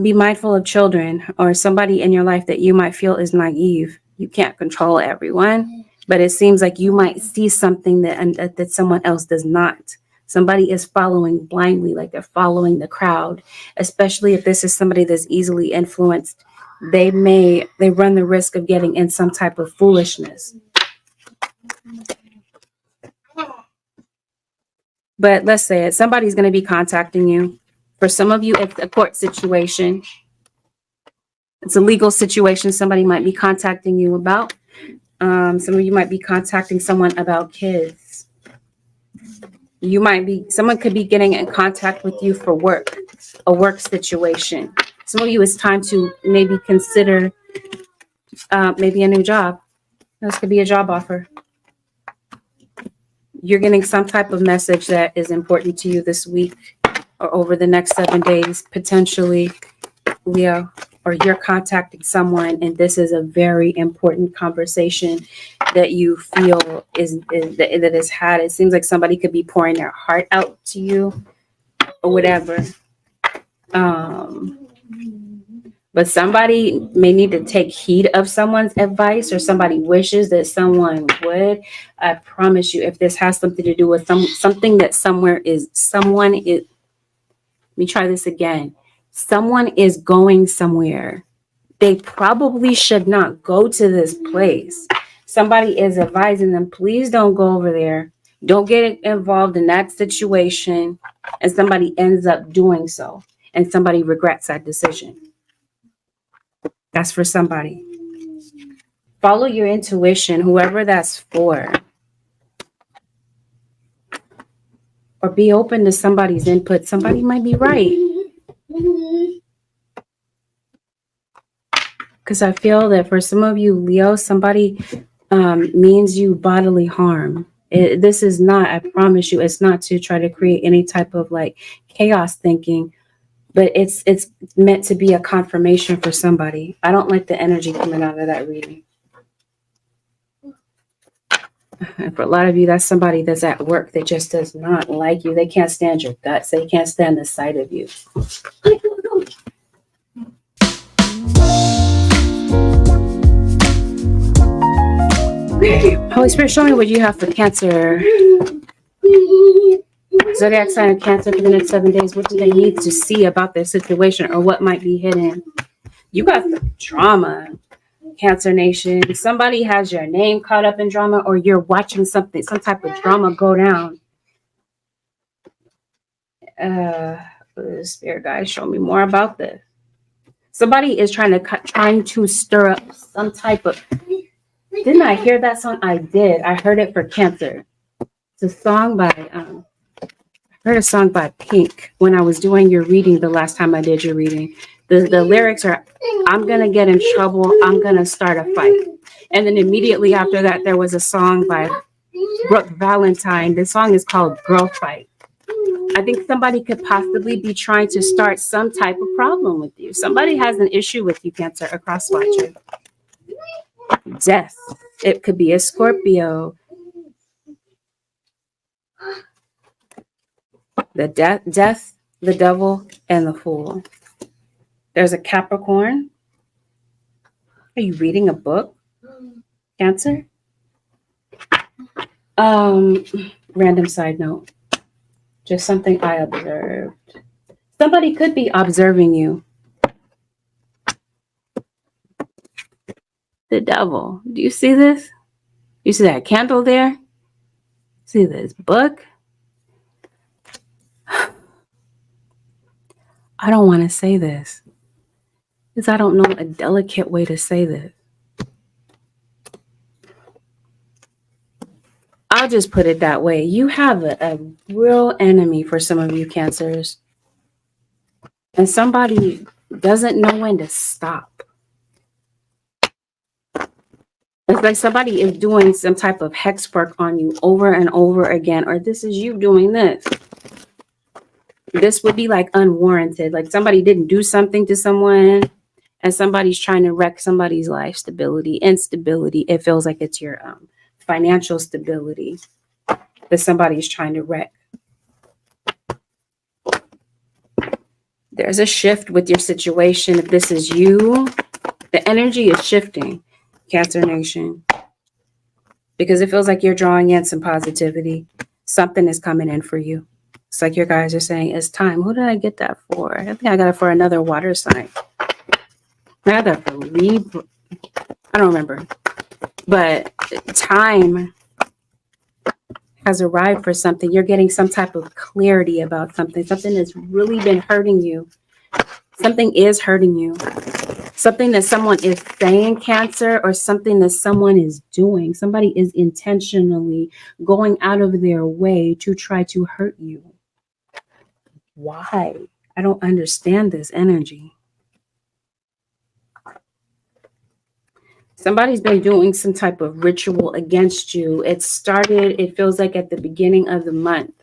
Be mindful of children or somebody in your life that you might feel is naive. You can't control everyone. But it seems like you might see something that someone else does not. Somebody is following blindly, like they're following the crowd, especially if this is somebody that's easily influenced. They run the risk of getting in some type of foolishness. But let's say it, somebody's going to be contacting you. For some of you, it's a court situation. It's a legal situation somebody might be contacting you about. Some of you might be contacting someone about kids. Someone could be getting in contact with you for work, a work situation. Some of you, it's time to maybe consider maybe a new job. This could be a job offer. You're getting some type of message that is important to you this week or over the next 7 days, potentially, Leo. Or you're contacting someone and this is a very important conversation that you feel that is had. It seems like somebody could be pouring their heart out to you or whatever. But somebody may need to take heed of someone's advice or somebody wishes that someone would. I promise you, if this has something to do with something that someone is, let me try this again. Someone is going somewhere. They probably should not go to this place. Somebody is advising them, please don't go over there. Don't get involved in that situation. And somebody ends up doing so. And somebody regrets that decision. That's for somebody. Follow your intuition, whoever that's for. Or be open to somebody's input. Somebody might be right. Because I feel that for some of you, Leo, somebody means you bodily harm. This is not, I promise you, it's not to try to create any type of like chaos thinking, but it's meant to be a confirmation for somebody. I don't like the energy coming out of that reading. And for a lot of you, that's somebody that's at work that just does not like you. They can't stand your guts. They can't stand the sight of you. Holy Spirit, show me what you have for Cancer. Zodiac sign of Cancer for the next 7 days. What do they need to see about their situation, or what might be hidden? You got the drama, Cancer Nation. Somebody has your name caught up in drama, or you're watching something, some type of drama go down. Spirit guys, show me more about this. Somebody is trying to stir up some type of. Didn't I hear that song? I did. I heard it for Cancer. It's a song by. I heard a song by Pink when I was doing your reading the last time I did your reading. The lyrics are, "I'm gonna get in trouble. I'm gonna start a fight." And then immediately after that, there was a song by Brooke Valentine. The song is called "Girl Fight." I think somebody could possibly be trying to start some type of problem with you. Somebody has an issue with you, Cancer, a cross watcher. Death. It could be a Scorpio. The death, the devil, and the fool. There's a Capricorn. Are you reading a book, Cancer? Random side note. Just something I observed. Somebody could be observing you. The devil. Do you see this? You see that candle there? See this book? I don't want to say this because I don't know a delicate way to say this. I'll just put it that way. You have a real enemy for some of you Cancers. And somebody doesn't know when to stop. It's like somebody is doing some type of hex work on you over and over again, or this is you doing this. This would be like unwarranted. Like somebody didn't do something to someone and somebody's trying to wreck somebody's life stability, instability. It feels like it's your financial stability that somebody's trying to wreck. There's a shift with your situation. If this is you, the energy is shifting, Cancer Nation, because it feels like you're drawing in some positivity. Something is coming in for you. It's like your guys are saying, it's time. Who did I get that for? I think I got it for another water sign. I got that for Libra. I don't remember. But time has arrived for something. You're getting some type of clarity about something. Something that's really been hurting you. Something is hurting you. Something that someone is saying, Cancer, or something that someone is doing. Somebody is intentionally going out of their way to try to hurt you. Why? I don't understand this energy. Somebody's been doing some type of ritual against you. It started, it feels like at the beginning of the month.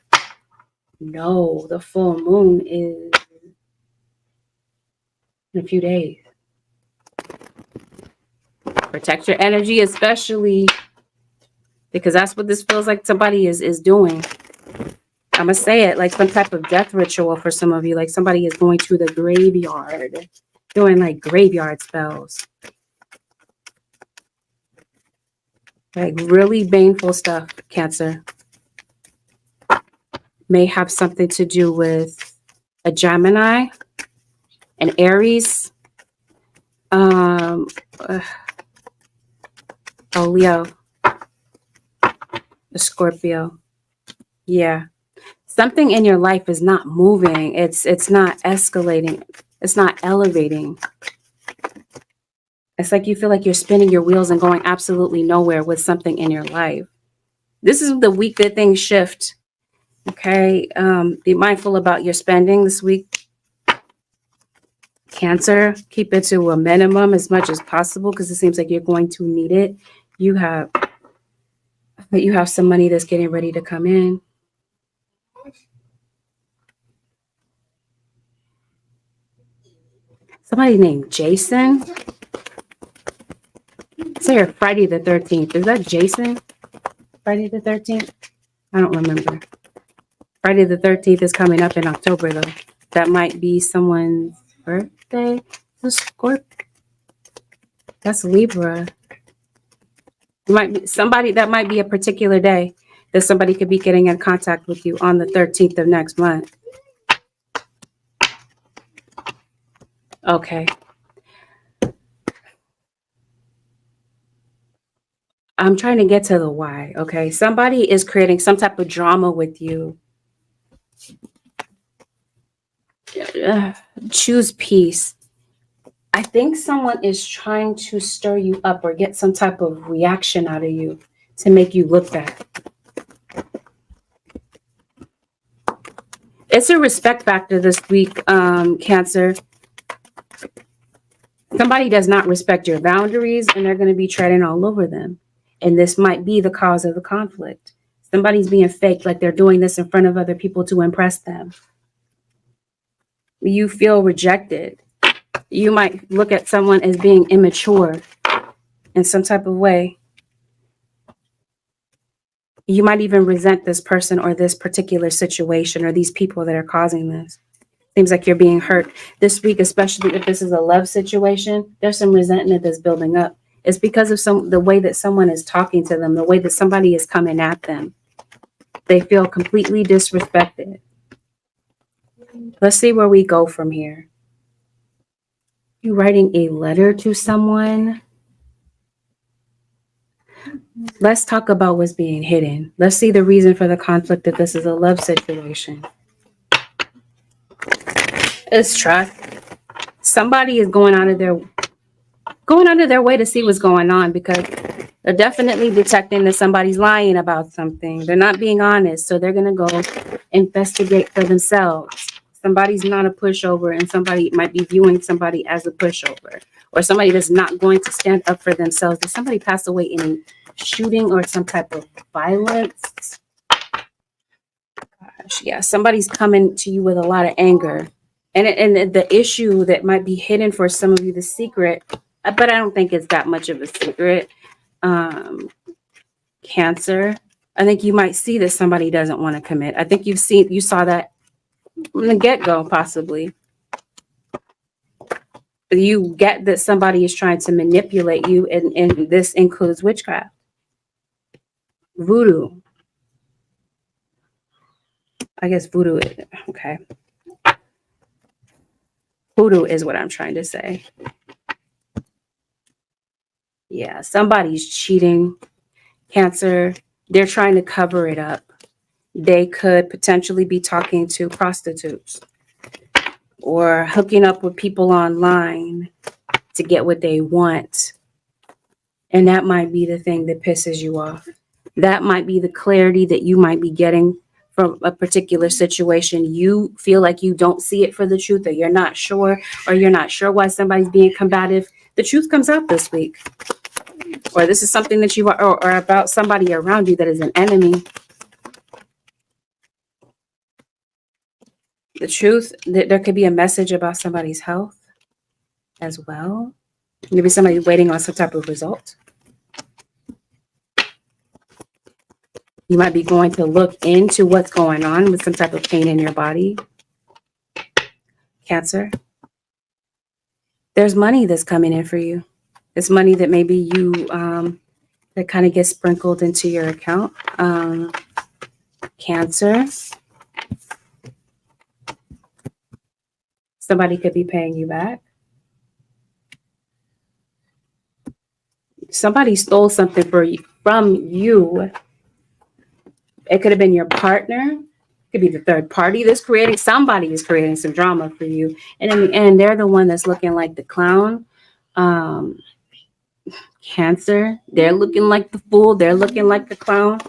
No, the full moon is in a few days. Protect your energy, especially because that's what this feels like somebody is doing. I'm going to say it, like some type of death ritual for some of you. Like somebody is going to the graveyard, doing like graveyard spells. Like really baneful stuff, Cancer. May have something to do with a Gemini, an Aries, a Leo, a Scorpio. Yeah. Something in your life is not moving. It's not escalating. It's not elevating. It's like you feel like you're spinning your wheels and going absolutely nowhere with something in your life. This is the week that things shift. Okay. Be mindful about your spending this week. Cancer, keep it to a minimum as much as possible because it seems like you're going to need it. You have some money that's getting ready to come in. Somebody named Jason. Say here Friday the 13th. Is that Jason? Friday the 13th? I don't remember. Friday the 13th is coming up in October, though. That might be someone's birthday. The Scorpio. That's Libra. You might be somebody, that might be a particular day that somebody could be getting in contact with you on the 13th of next month. Okay. I'm trying to get to the why. Okay. Somebody is creating some type of drama with you. Choose peace. I think someone is trying to stir you up or get some type of reaction out of you to make you look bad. It's a respect factor this week, Cancer. Somebody does not respect your boundaries and they're going to be treading all over them. And this might be the cause of the conflict. Somebody's being fake, like they're doing this in front of other people to impress them. You feel rejected. You might look at someone as being immature in some type of way. You might even resent this person or this particular situation or these people that are causing this. Seems like you're being hurt this week, especially if this is a love situation. There's some resentment that's building up. It's because of the way that someone is talking to them, the way that somebody is coming at them. They feel completely disrespected. Let's see where we go from here. You writing a letter to someone? Let's talk about what's being hidden. Let's see the reason for the conflict if this is a love situation. It's trust. Somebody is going out of their way to see what's going on because they're definitely detecting that somebody's lying about something. They're not being honest, so they're going to go investigate for themselves. Somebody's not a pushover, and somebody might be viewing somebody as a pushover, or somebody that's not going to stand up for themselves. Did somebody pass away in a shooting or some type of violence? Gosh, yeah, somebody's coming to you with a lot of anger. And the issue that might be hidden for some of you, the secret, but I don't think it's that much of a secret. Cancer, I think you might see that somebody doesn't want to commit. I think you saw that from the get-go, possibly. You get that somebody is trying to manipulate you, and this includes witchcraft, voodoo. I guess voodoo is okay. Voodoo is what I'm trying to say. Yeah, somebody's cheating. Cancer, they're trying to cover it up. They could potentially be talking to prostitutes or hooking up with people online to get what they want. And that might be the thing that pisses you off. That might be the clarity that you might be getting from a particular situation. You feel like you don't see it for the truth, or you're not sure why somebody's being combative. The truth comes out this week. Or this is something that you are, or about somebody around you that is an enemy. The truth, there could be a message about somebody's health as well. Maybe somebody waiting on some type of result. You might be going to look into what's going on with some type of pain in your body. Cancer. There's money that's coming in for you. It's money that maybe you, that kind of gets sprinkled into your account. Cancer. Somebody could be paying you back. Somebody stole something from you. It could have been your partner. It could be the third party that's creating. Somebody is creating some drama for you. And in the end, they're the one that's looking like the clown. Cancer, they're looking like the fool. They're looking like the clown.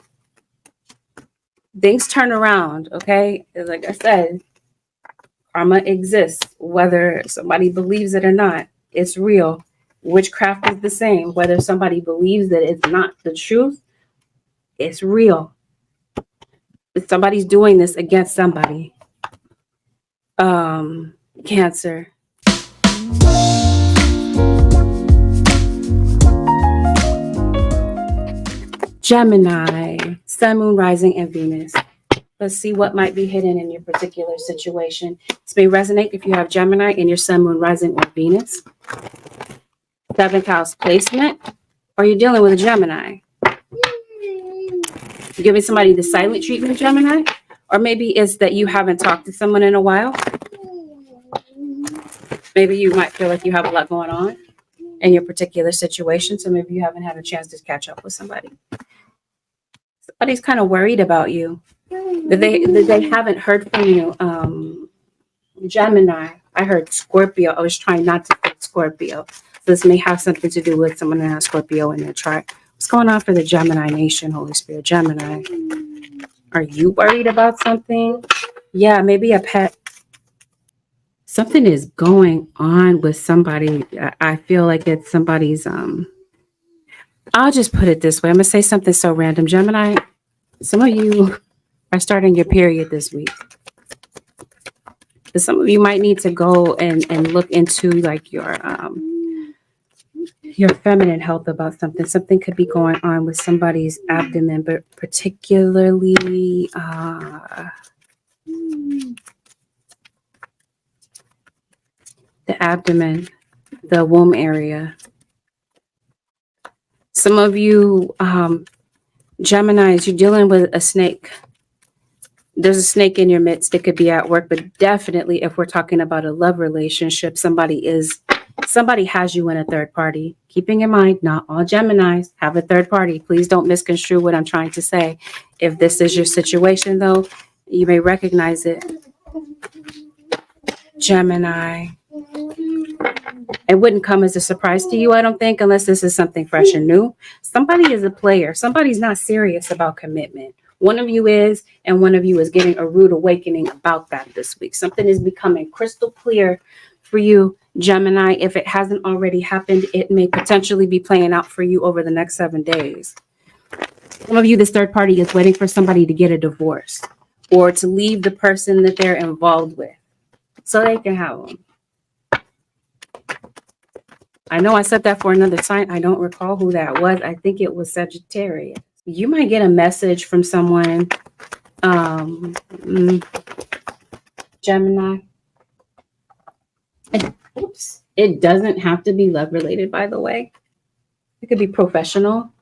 Things turn around, okay? Like I said, karma exists, whether somebody believes it or not. It's real. Witchcraft is the same. Whether somebody believes that it's not the truth, it's real. Somebody's doing this against somebody. Cancer. Gemini, Sun, Moon, Rising, and Venus. Let's see what might be hidden in your particular situation. This may resonate if you have Gemini in your Sun, Moon, Rising, or Venus. 7th house placement, or you're dealing with a Gemini. Giving somebody the silent treatment, Gemini. Or maybe it's that you haven't talked to someone in a while. Maybe you might feel like you have a lot going on in your particular situation. So maybe you haven't had a chance to catch up with somebody. Somebody's kind of worried about you. That they haven't heard from you. Gemini. I heard Scorpio. I was trying not to think Scorpio. So this may have something to do with someone that has Scorpio in their chart. What's going on for the Gemini nation, Holy Spirit? Gemini. Are you worried about something? Yeah, maybe a pet. Something is going on with somebody. I feel like it's somebody's, I'll just put it this way. I'm going to say something so random. Gemini, some of you are starting your period this week. But some of you might need to go and look into like your feminine health about something. Something could be going on with somebody's abdomen, but particularly the abdomen, the womb area. Some of you Geminis, you're dealing with a snake. There's a snake in your midst. It could be at work, but definitely if we're talking about a love relationship, somebody has you in a third party. Keeping in mind, not all Geminis have a third party. Please don't misconstrue what I'm trying to say. If this is your situation, though, you may recognize it. Gemini. It wouldn't come as a surprise to you, I don't think, unless this is something fresh and new. Somebody is a player. Somebody's not serious about commitment. One of you is, and one of you is getting a rude awakening about that this week. Something is becoming crystal clear for you, Gemini. If it hasn't already happened, it may potentially be playing out for you over the next 7 days. Some of you, this third party is waiting for somebody to get a divorce or to leave the person that they're involved with so they can have them. I know I said that for another sign. I don't recall who that was. I think it was Sagittarius. You might get a message from someone, Gemini. It doesn't have to be love related, by the way. It could be professional.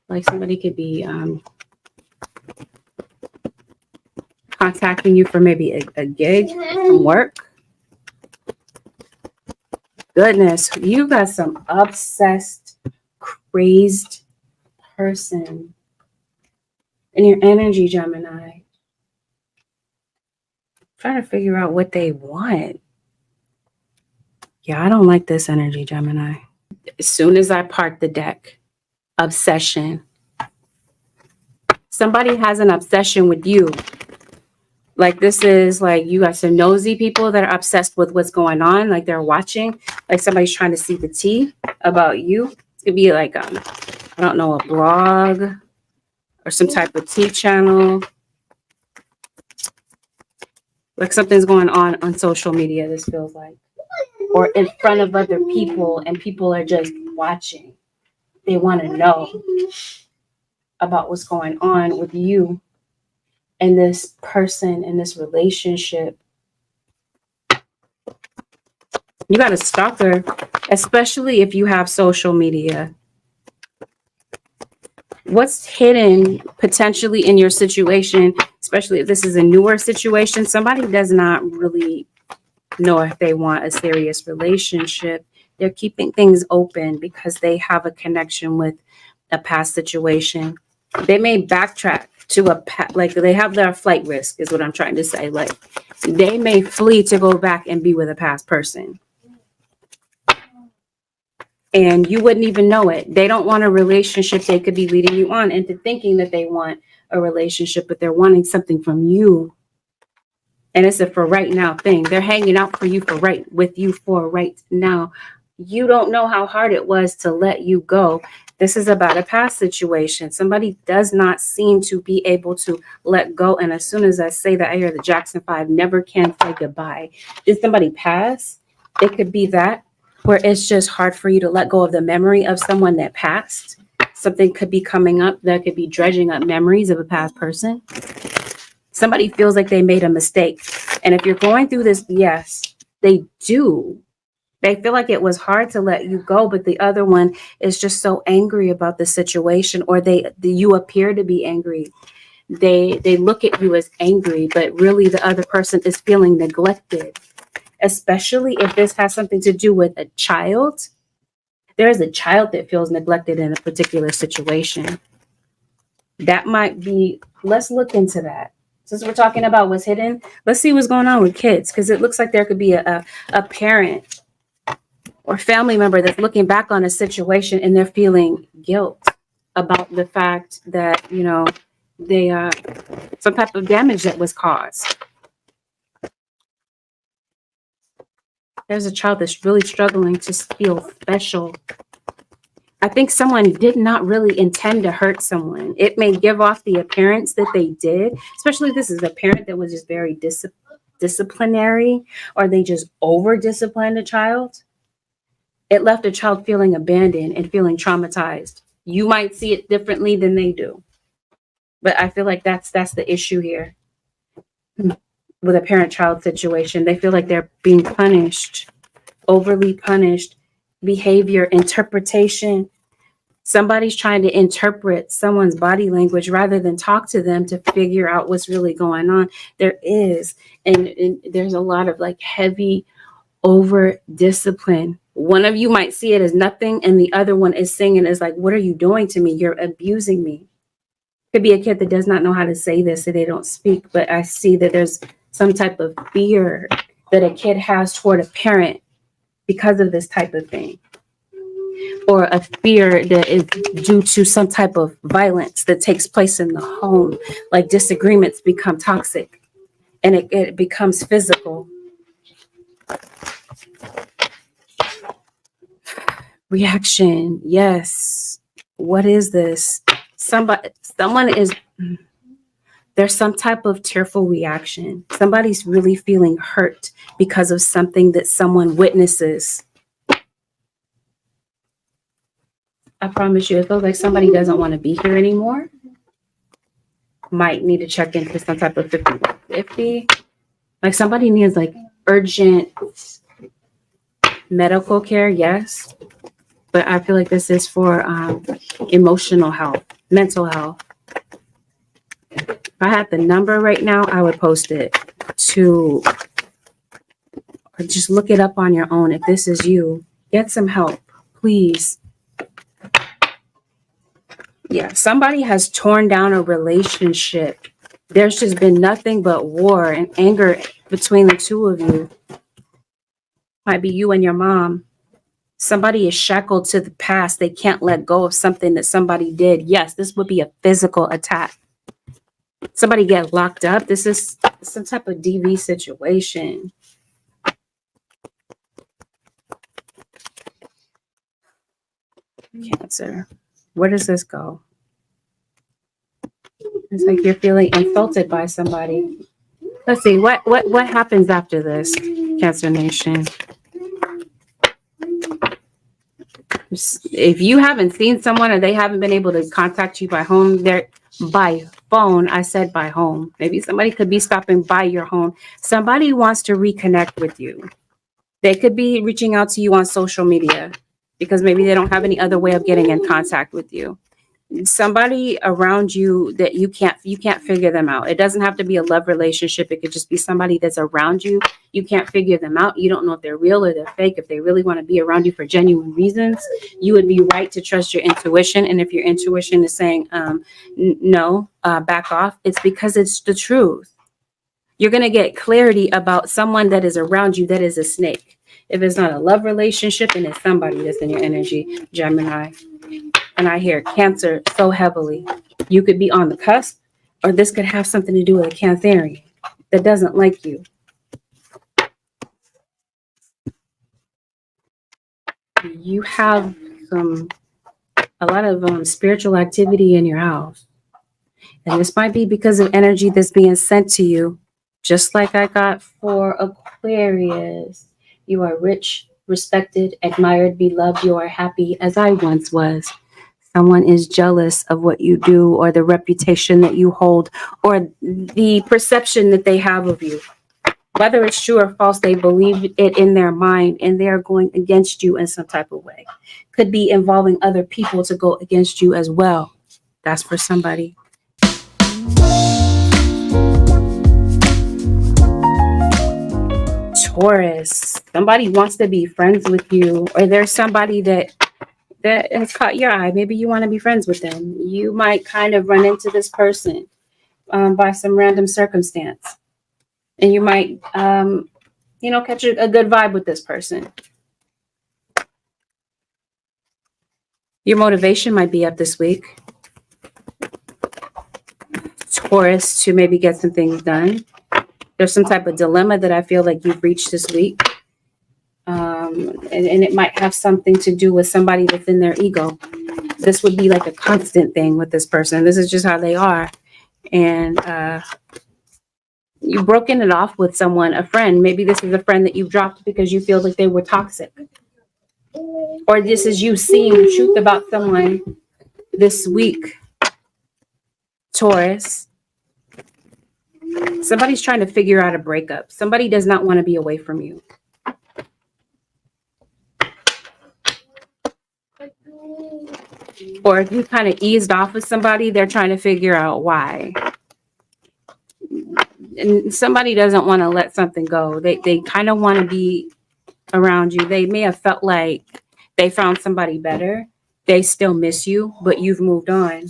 Like somebody could be contacting you for maybe a gig from work. Goodness, you got some obsessed, crazed person in your energy, Gemini. Trying to figure out what they want. Yeah, I don't like this energy, Gemini. As soon as I part the deck, obsession. Somebody has an obsession with you. Like this is like you got some nosy people that are obsessed with what's going on. Like they're watching. Like somebody's trying to see the tea about you. It could be like I don't know, a blog or some type of tea channel. Like something's going on social media, this feels like. Or in front of other people, and people are just watching. They want to know about what's going on with you and this person in this relationship. You got a stalker, especially if you have social media. What's hidden potentially in your situation, especially if this is a newer situation, somebody does not really know if they want a serious relationship. They're keeping things open because they have a connection with a past situation. They may backtrack to like they have their flight risk is what I'm trying to say. Like they may flee to go back and be with a past person. And you wouldn't even know it. They don't want a relationship. They could be leading you on into thinking that they want a relationship, but they're wanting something from you. And it's a for right now thing. They're hanging out for you with you for right now. You don't know how hard it was to let you go. This is about a past situation. Somebody does not seem to be able to let go. And as soon as I say that, I hear the Jackson 5, never can say goodbye. Did somebody pass? It could be that, where it's just hard for you to let go of the memory of someone that passed. Something could be coming up that could be dredging up memories of a past person. Somebody feels like they made a mistake. And if you're going through this, yes, they do. They feel like it was hard to let you go, but the other one is just so angry about the situation, or you appear to be angry. They look at you as angry, but really the other person is feeling neglected, especially if this has something to do with a child. There is a child that feels neglected in a particular situation. That might be, let's look into that. Since we're talking about what's hidden, let's see what's going on with kids, because it looks like there could be a parent or family member that's looking back on a situation and they're feeling guilt about the fact that, you know, they some type of damage that was caused. There's a child that's really struggling to feel special. I think someone did not really intend to hurt someone. It may give off the appearance that they did, especially if this is a parent that was just very disciplinary, or they just over disciplined a child. It left a child feeling abandoned and feeling traumatized. You might see it differently than they do, but I feel like that's the issue here with a parent-child situation. They feel like they're being punished, overly punished. Behavior, interpretation. Somebody's trying to interpret someone's body language rather than talk to them to figure out what's really going on. There is, and there's a lot of like heavy over discipline. One of you might see it as nothing, and the other one is saying it as like, what are you doing to me? You're abusing me. Could be a kid that does not know how to say this, so they don't speak, but I see that there's some type of fear that a kid has toward a parent because of this type of thing, or a fear that is due to some type of violence that takes place in the home, like disagreements become toxic and it becomes physical. Reaction, yes. What is this? Someone is, there's some type of tearful reaction. Somebody's really feeling hurt because of something that someone witnesses. I promise you, it feels like somebody doesn't want to be here anymore. Might need to check in for some type of 50-50. Like somebody needs like urgent medical care, yes. But I feel like this is for emotional health, mental health. If I had the number right now, I would post it to, or just look it up on your own. If this is you, get some help, please. Yeah, somebody has torn down a relationship. There's just been nothing but war and anger between the two of you. Might be you and your mom. Somebody is shackled to the past. They can't let go of something that somebody did. Yes, this would be a physical attack. Somebody get locked up. This is some type of DV situation. Cancer. Where does this go? It's like you're feeling insulted by somebody. Let's see, what happens after this, Cancer Nation? If you haven't seen someone or they haven't been able to contact you by phone, I said by home. Maybe somebody could be stopping by your home. Somebody wants to reconnect with you. They could be reaching out to you on social media because maybe they don't have any other way of getting in contact with you. Somebody around you that you can't figure them out. It doesn't have to be a love relationship. It could just be somebody that's around you. You can't figure them out. You don't know if they're real or they're fake. If they really want to be around you for genuine reasons, you would be right to trust your intuition. And if your intuition is saying, no, back off, it's because it's the truth. You're going to get clarity about someone that is around you that is a snake. If it's not a love relationship and it's somebody that's in your energy, Gemini. And I hear Cancer so heavily. You could be on the cusp, or this could have something to do with a Cancerian that doesn't like you. You have a lot of spiritual activity in your house. And this might be because of energy that's being sent to you. Just like I got for Aquarius. You are rich, respected, admired, beloved. You are happy as I once was. Someone is jealous of what you do or the reputation that you hold or the perception that they have of you. Whether it's true or false, they believe it in their mind and they are going against you in some type of way. Could be involving other people to go against you as well. That's for somebody. Taurus, somebody wants to be friends with you, or there's somebody that has caught your eye. Maybe you want to be friends with them. You might kind of run into this person by some random circumstance. And you might, catch a good vibe with this person. Your motivation might be up this week, Taurus, to maybe get some things done. There's some type of dilemma that I feel like you've reached this week. And it might have something to do with somebody that's in their ego. This would be like a constant thing with this person. This is just how they are. And you've broken it off with someone, a friend. Maybe this is a friend that you've dropped because you feel like they were toxic. Or this is you seeing the truth about someone this week, Taurus. Somebody's trying to figure out a breakup. Somebody does not want to be away from you. Or if you kind of eased off with somebody, they're trying to figure out why. And somebody doesn't want to let something go. They kind of want to be around you. They may have felt like they found somebody better. They still miss you, but you've moved on.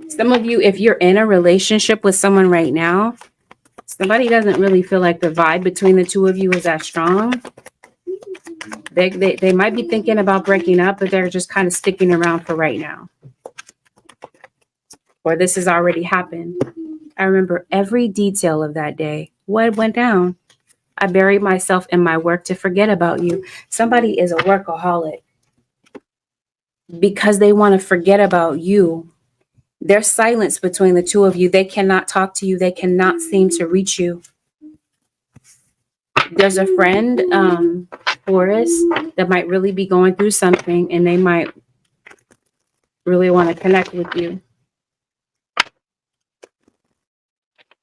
Some of you, if you're in a relationship with someone right now, somebody doesn't really feel like the vibe between the two of you is that strong. They might be thinking about breaking up, but they're just kind of sticking around for right now. Or this has already happened. I remember every detail of that day. What went down? I buried myself in my work to forget about you. Somebody is a workaholic because they want to forget about you. There's silence between the two of you. They cannot talk to you. They cannot seem to reach you. There's a friend, Taurus, that might really be going through something and they might really want to connect with you.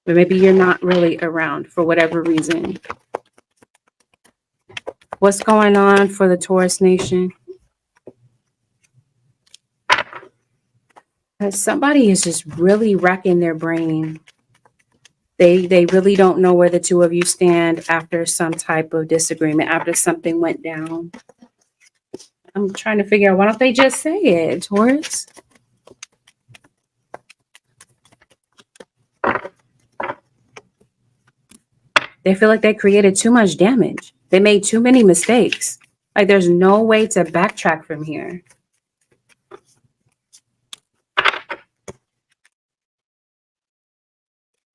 But maybe you're not really around for whatever reason. What's going on for the Taurus nation? Somebody is just really wrecking their brain. They really don't know where the two of you stand after some type of disagreement, after something went down. I'm trying to figure out, why don't they just say it, Taurus? They feel like they created too much damage. They made too many mistakes. Like there's no way to backtrack from here.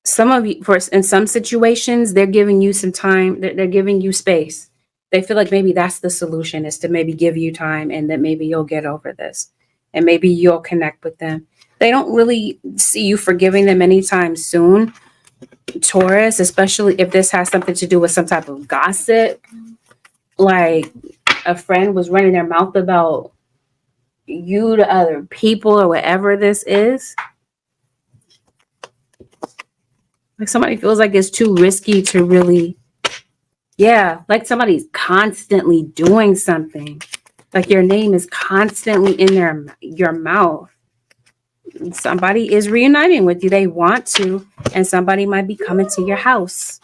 Some of you, in some situations, they're giving you some time. They're giving you space. They feel like maybe that's the solution, is to maybe give you time and that maybe you'll get over this and maybe you'll connect with them. They don't really see you forgiving them anytime soon, Taurus, especially if this has something to do with some type of gossip. Like a friend was running their mouth about you to other people or whatever this is. Like somebody feels like it's too risky to really, like somebody's constantly doing something. Like your name is constantly in your mouth. Somebody is reuniting with you. They want to, and somebody might be coming to your house.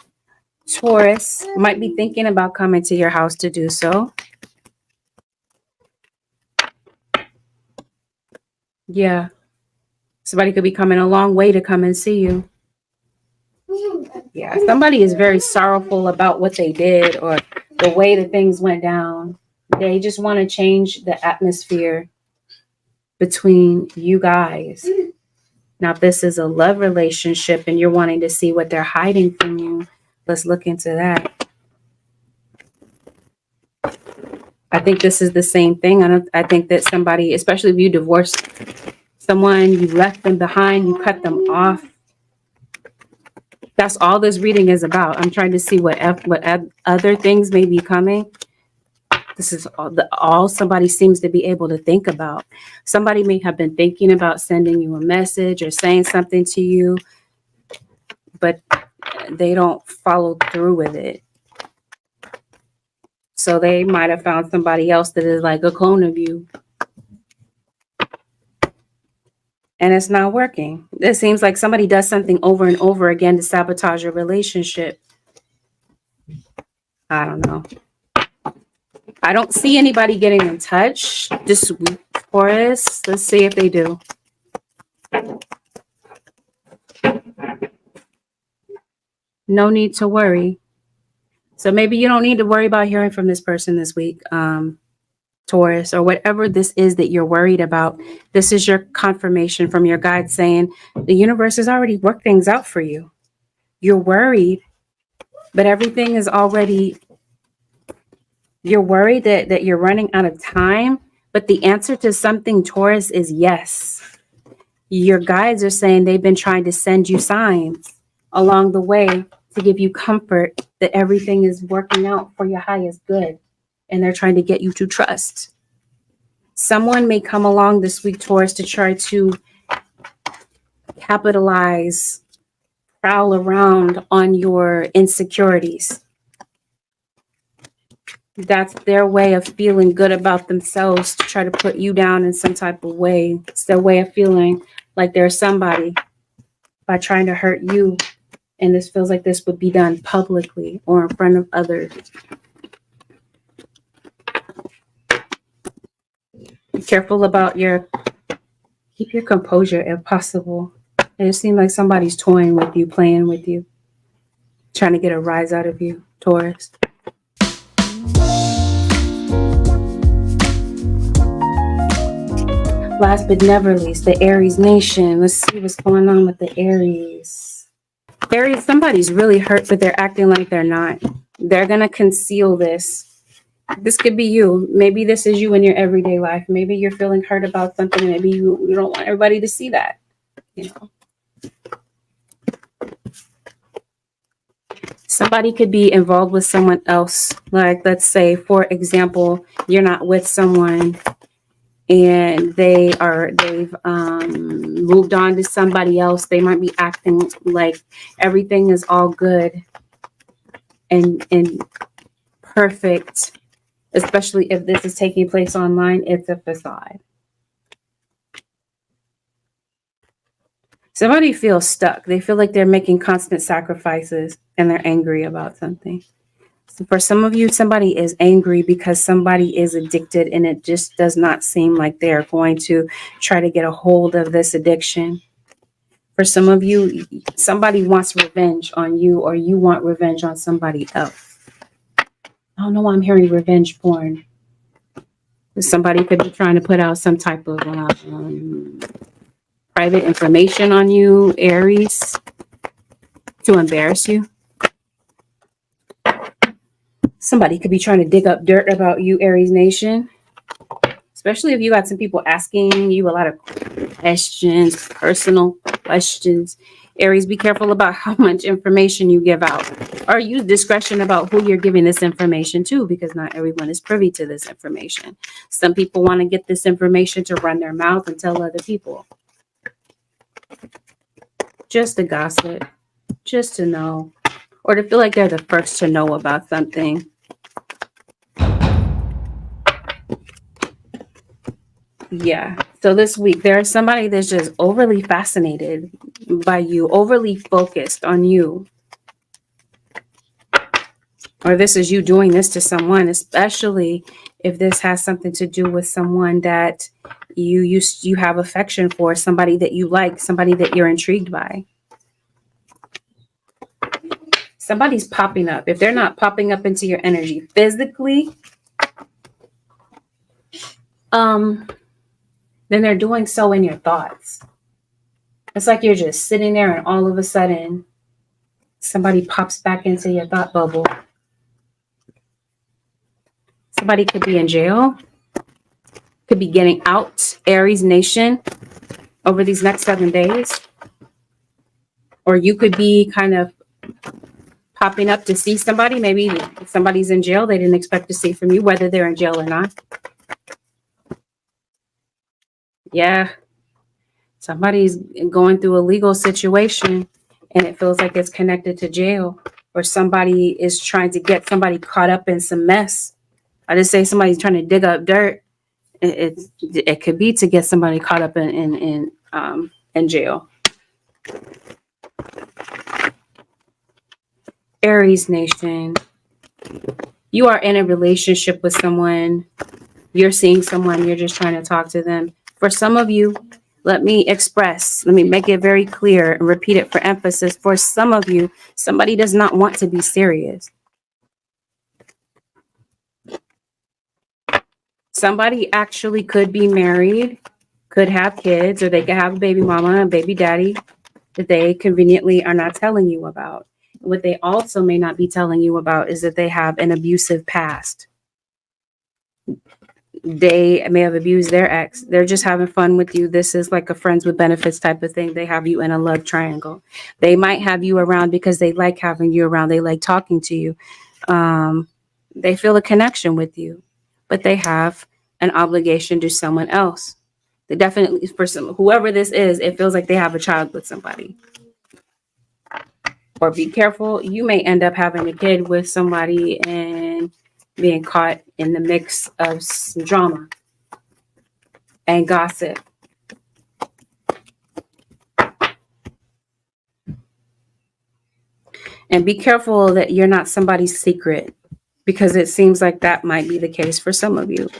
Taurus might be thinking about coming to your house to do so. Yeah. Somebody could be coming a long way to come and see you. Yeah, somebody is very sorrowful about what they did or the way that things went down. They just want to change the atmosphere between you guys. Now, if this is a love relationship and you're wanting to see what they're hiding from you, let's look into that. I think this is the same thing. I think that somebody, especially if you divorced someone, you left them behind, you cut them off. That's all this reading is about. I'm trying to see what other things may be coming. This is all somebody seems to be able to think about. Somebody may have been thinking about sending you a message or saying something to you, but they don't follow through with it. So they might have found somebody else that is like a clone of you. And it's not working. It seems like somebody does something over and over again to sabotage your relationship. I don't know. I don't see anybody getting in touch this week, Taurus. Let's see if they do. No need to worry. So maybe you don't need to worry about hearing from this person this week, Taurus, or whatever this is that you're worried about. This is your confirmation from your guide saying the universe has already worked things out for you. You're worried, but everything is already... You're worried that you're running out of time, but the answer to something, Taurus, is yes. Your guides are saying they've been trying to send you signs along the way to give you comfort that everything is working out for your highest good, and they're trying to get you to trust. Someone may come along this week, Taurus, to try to capitalize, prowl around on your insecurities. That's their way of feeling good about themselves, to try to put you down in some type of way. It's their way of feeling like they're somebody by trying to hurt you. And this feels like this would be done publicly or in front of others. Be careful about keep your composure if possible. It seems like somebody's toying with you, playing with you, trying to get a rise out of you, Taurus. Last but never least, the Aries nation. Let's see what's going on with the Aries. Aries, somebody's really hurt, but they're acting like they're not. They're going to conceal this. This could be you. Maybe this is you in your everyday life. Maybe you're feeling hurt about something. Maybe you don't want everybody to see that. You know, somebody could be involved with someone else. Like, let's say, for example, you're not with someone and they've moved on to somebody else. They might be acting like everything is all good and perfect, especially if this is taking place online. It's a facade. Somebody feels stuck. They feel like they're making constant sacrifices and they're angry about something. So for some of you, somebody is angry because somebody is addicted, and it just does not seem like they're going to try to get a hold of this addiction. For some of you, somebody wants revenge on you, or you want revenge on somebody else. I don't know why I'm hearing revenge porn. Somebody could be trying to put out some type of private information on you, Aries, to embarrass you. Somebody could be trying to dig up dirt about you, Aries nation. Especially if you got some people asking you a lot of questions, personal questions. Aries, be careful about how much information you give out. Or use discretion about who you're giving this information to, because not everyone is privy to this information. Some people want to get this information to run their mouth and tell other people. Just to gossip. Just to know. Or to feel like they're the first to know about something. Yeah. So this week, there's somebody that's just overly fascinated by you, overly focused on you. Or this is you doing this to someone, especially if this has something to do with someone that you have affection for, somebody that you like, somebody that you're intrigued by. Somebody's popping up. If they're not popping up into your energy physically, then they're doing so in your thoughts. It's like you're just sitting there and all of a sudden somebody pops back into your thought bubble. Somebody could be in jail, could be getting out, Aries nation, over these next 7 days. Or you could be kind of popping up to see somebody. Maybe somebody's in jail they didn't expect to see from you, whether they're in jail or not. Yeah. Somebody's going through a legal situation and it feels like it's connected to jail, or somebody is trying to get somebody caught up in some mess. I just say somebody's trying to dig up dirt. It could be to get somebody caught up in jail. Aries nation, you are in a relationship with someone. You're seeing someone. You're just trying to talk to them. For some of you, let me make it very clear and repeat it for emphasis. For some of you, somebody does not want to be serious. Somebody actually could be married, could have kids, or they could have a baby mama and baby daddy that they conveniently are not telling you about. What they also may not be telling you about is that they have an abusive past. They may have abused their ex. They're just having fun with you. This is like a friends with benefits type of thing. They have you in a love triangle. They might have you around because they like having you around. They like talking to you. They feel a connection with you, but they have an obligation to someone else. They definitely, for whoever this is, it feels like they have a child with somebody. Or be careful, you may end up having a kid with somebody and being caught in the mix of some drama and gossip. And be careful that you're not somebody's secret, because it seems like that might be the case for some of you.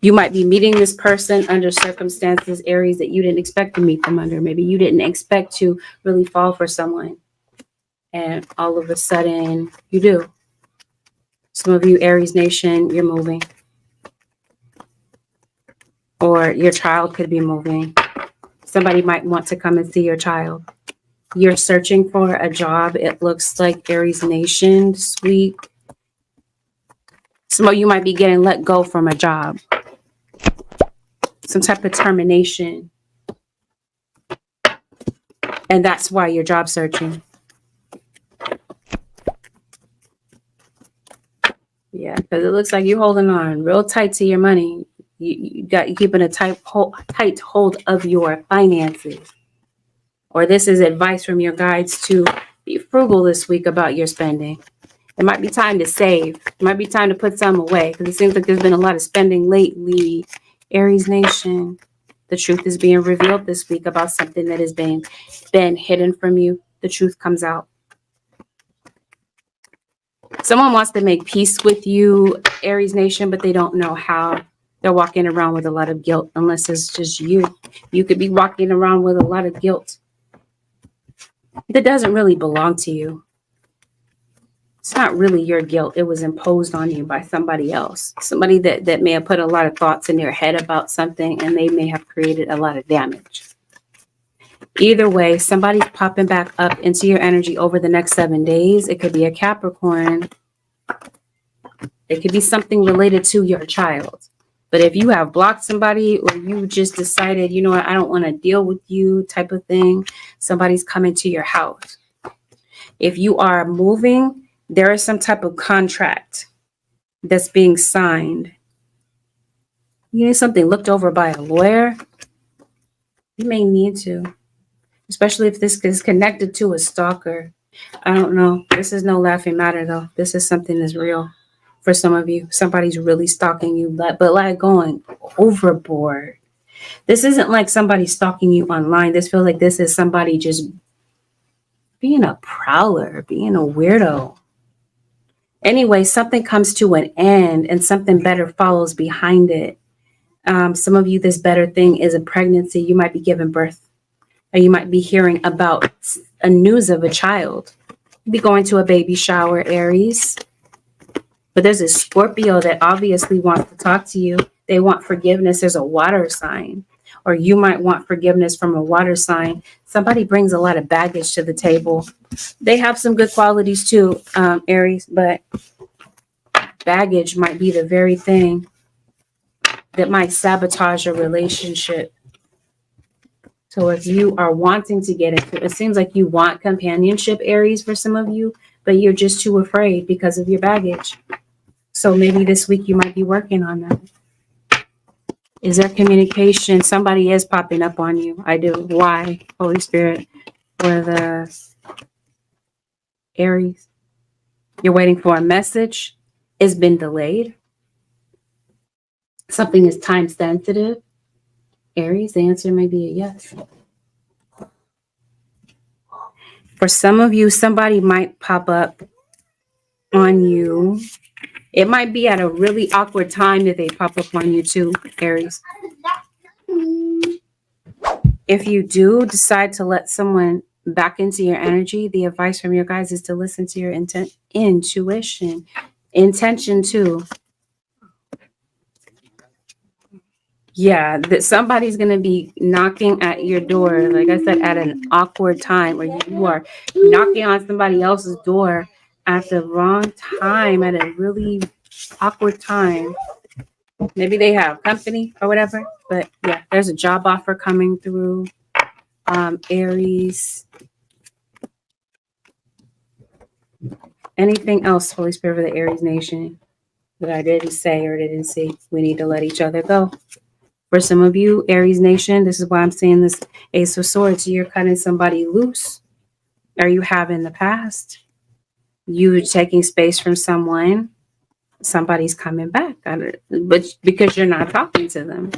You might be meeting this person under circumstances, Aries, that you didn't expect to meet them under. Maybe you didn't expect to really fall for someone, and all of a sudden you do. Some of you, Aries nation, you're moving. Or your child could be moving. Somebody might want to come and see your child. You're searching for a job. It looks like, Aries nation, sweet. Some of you might be getting let go from a job. Some type of termination. And that's why you're job searching. Yeah, because it looks like you're holding on real tight to your money. You're keeping a tight hold of your finances. Or this is advice from your guides to be frugal this week about your spending. It might be time to save. It might be time to put some away, because it seems like there's been a lot of spending lately. Aries nation, the truth is being revealed this week about something that has been hidden from you. The truth comes out. Someone wants to make peace with you, Aries nation, but they don't know how. They're walking around with a lot of guilt, unless it's just you. You could be walking around with a lot of guilt that doesn't really belong to you. It's not really your guilt. It was imposed on you by somebody else. Somebody that may have put a lot of thoughts in their head about something, and they may have created a lot of damage. Either way, somebody's popping back up into your energy over the next 7 days. It could be a Capricorn. It could be something related to your child. But if you have blocked somebody, or you just decided, you know what, I don't want to deal with you type of thing, somebody's coming to your house. If you are moving, there is some type of contract that's being signed. You need something looked over by a lawyer. You may need to, especially if this is connected to a stalker. I don't know. This is no laughing matter, though. This is something that's real. For some of you, somebody's really stalking you, but like going overboard. This isn't like somebody stalking you online. This feels like this is somebody just being a prowler, being a weirdo. Anyway, something comes to an end and something better follows behind it. Some of you, this better thing is a pregnancy. You might be giving birth, or you might be hearing about a news of a child. You'll be going to a baby shower, Aries. But there's a Scorpio that obviously wants to talk to you. They want forgiveness. There's a water sign, or you might want forgiveness from a water sign. Somebody brings a lot of baggage to the table. They have some good qualities too, Aries, but baggage might be the very thing that might sabotage a relationship. So if you are wanting to get into it, seems like you want companionship, Aries, for some of you, but you're just too afraid because of your baggage. So maybe this week you might be working on that. Is there communication? Somebody is popping up on you. I do. Why? Holy Spirit. For the Aries. You're waiting for a message. It's been delayed. Something is time sensitive. Aries, the answer may be a yes. For some of you, somebody might pop up on you. It might be at a really awkward time that they pop up on you too, Aries. If you do decide to let someone back into your energy, the advice from your guys is to listen to your intuition, intention too. Yeah, that somebody's going to be knocking at your door, like I said, at an awkward time, where you are knocking on somebody else's door at the wrong time, at a really awkward time. Maybe they have company or whatever, but yeah, there's a job offer coming through. Aries. Anything else, Holy Spirit, for the Aries nation that I didn't say or didn't see? We need to let each other go. For some of you, Aries nation, this is why I'm saying this Ace of Swords. You're cutting somebody loose, or you have in the past. You taking space from someone. Somebody's coming back, but because you're not talking to them.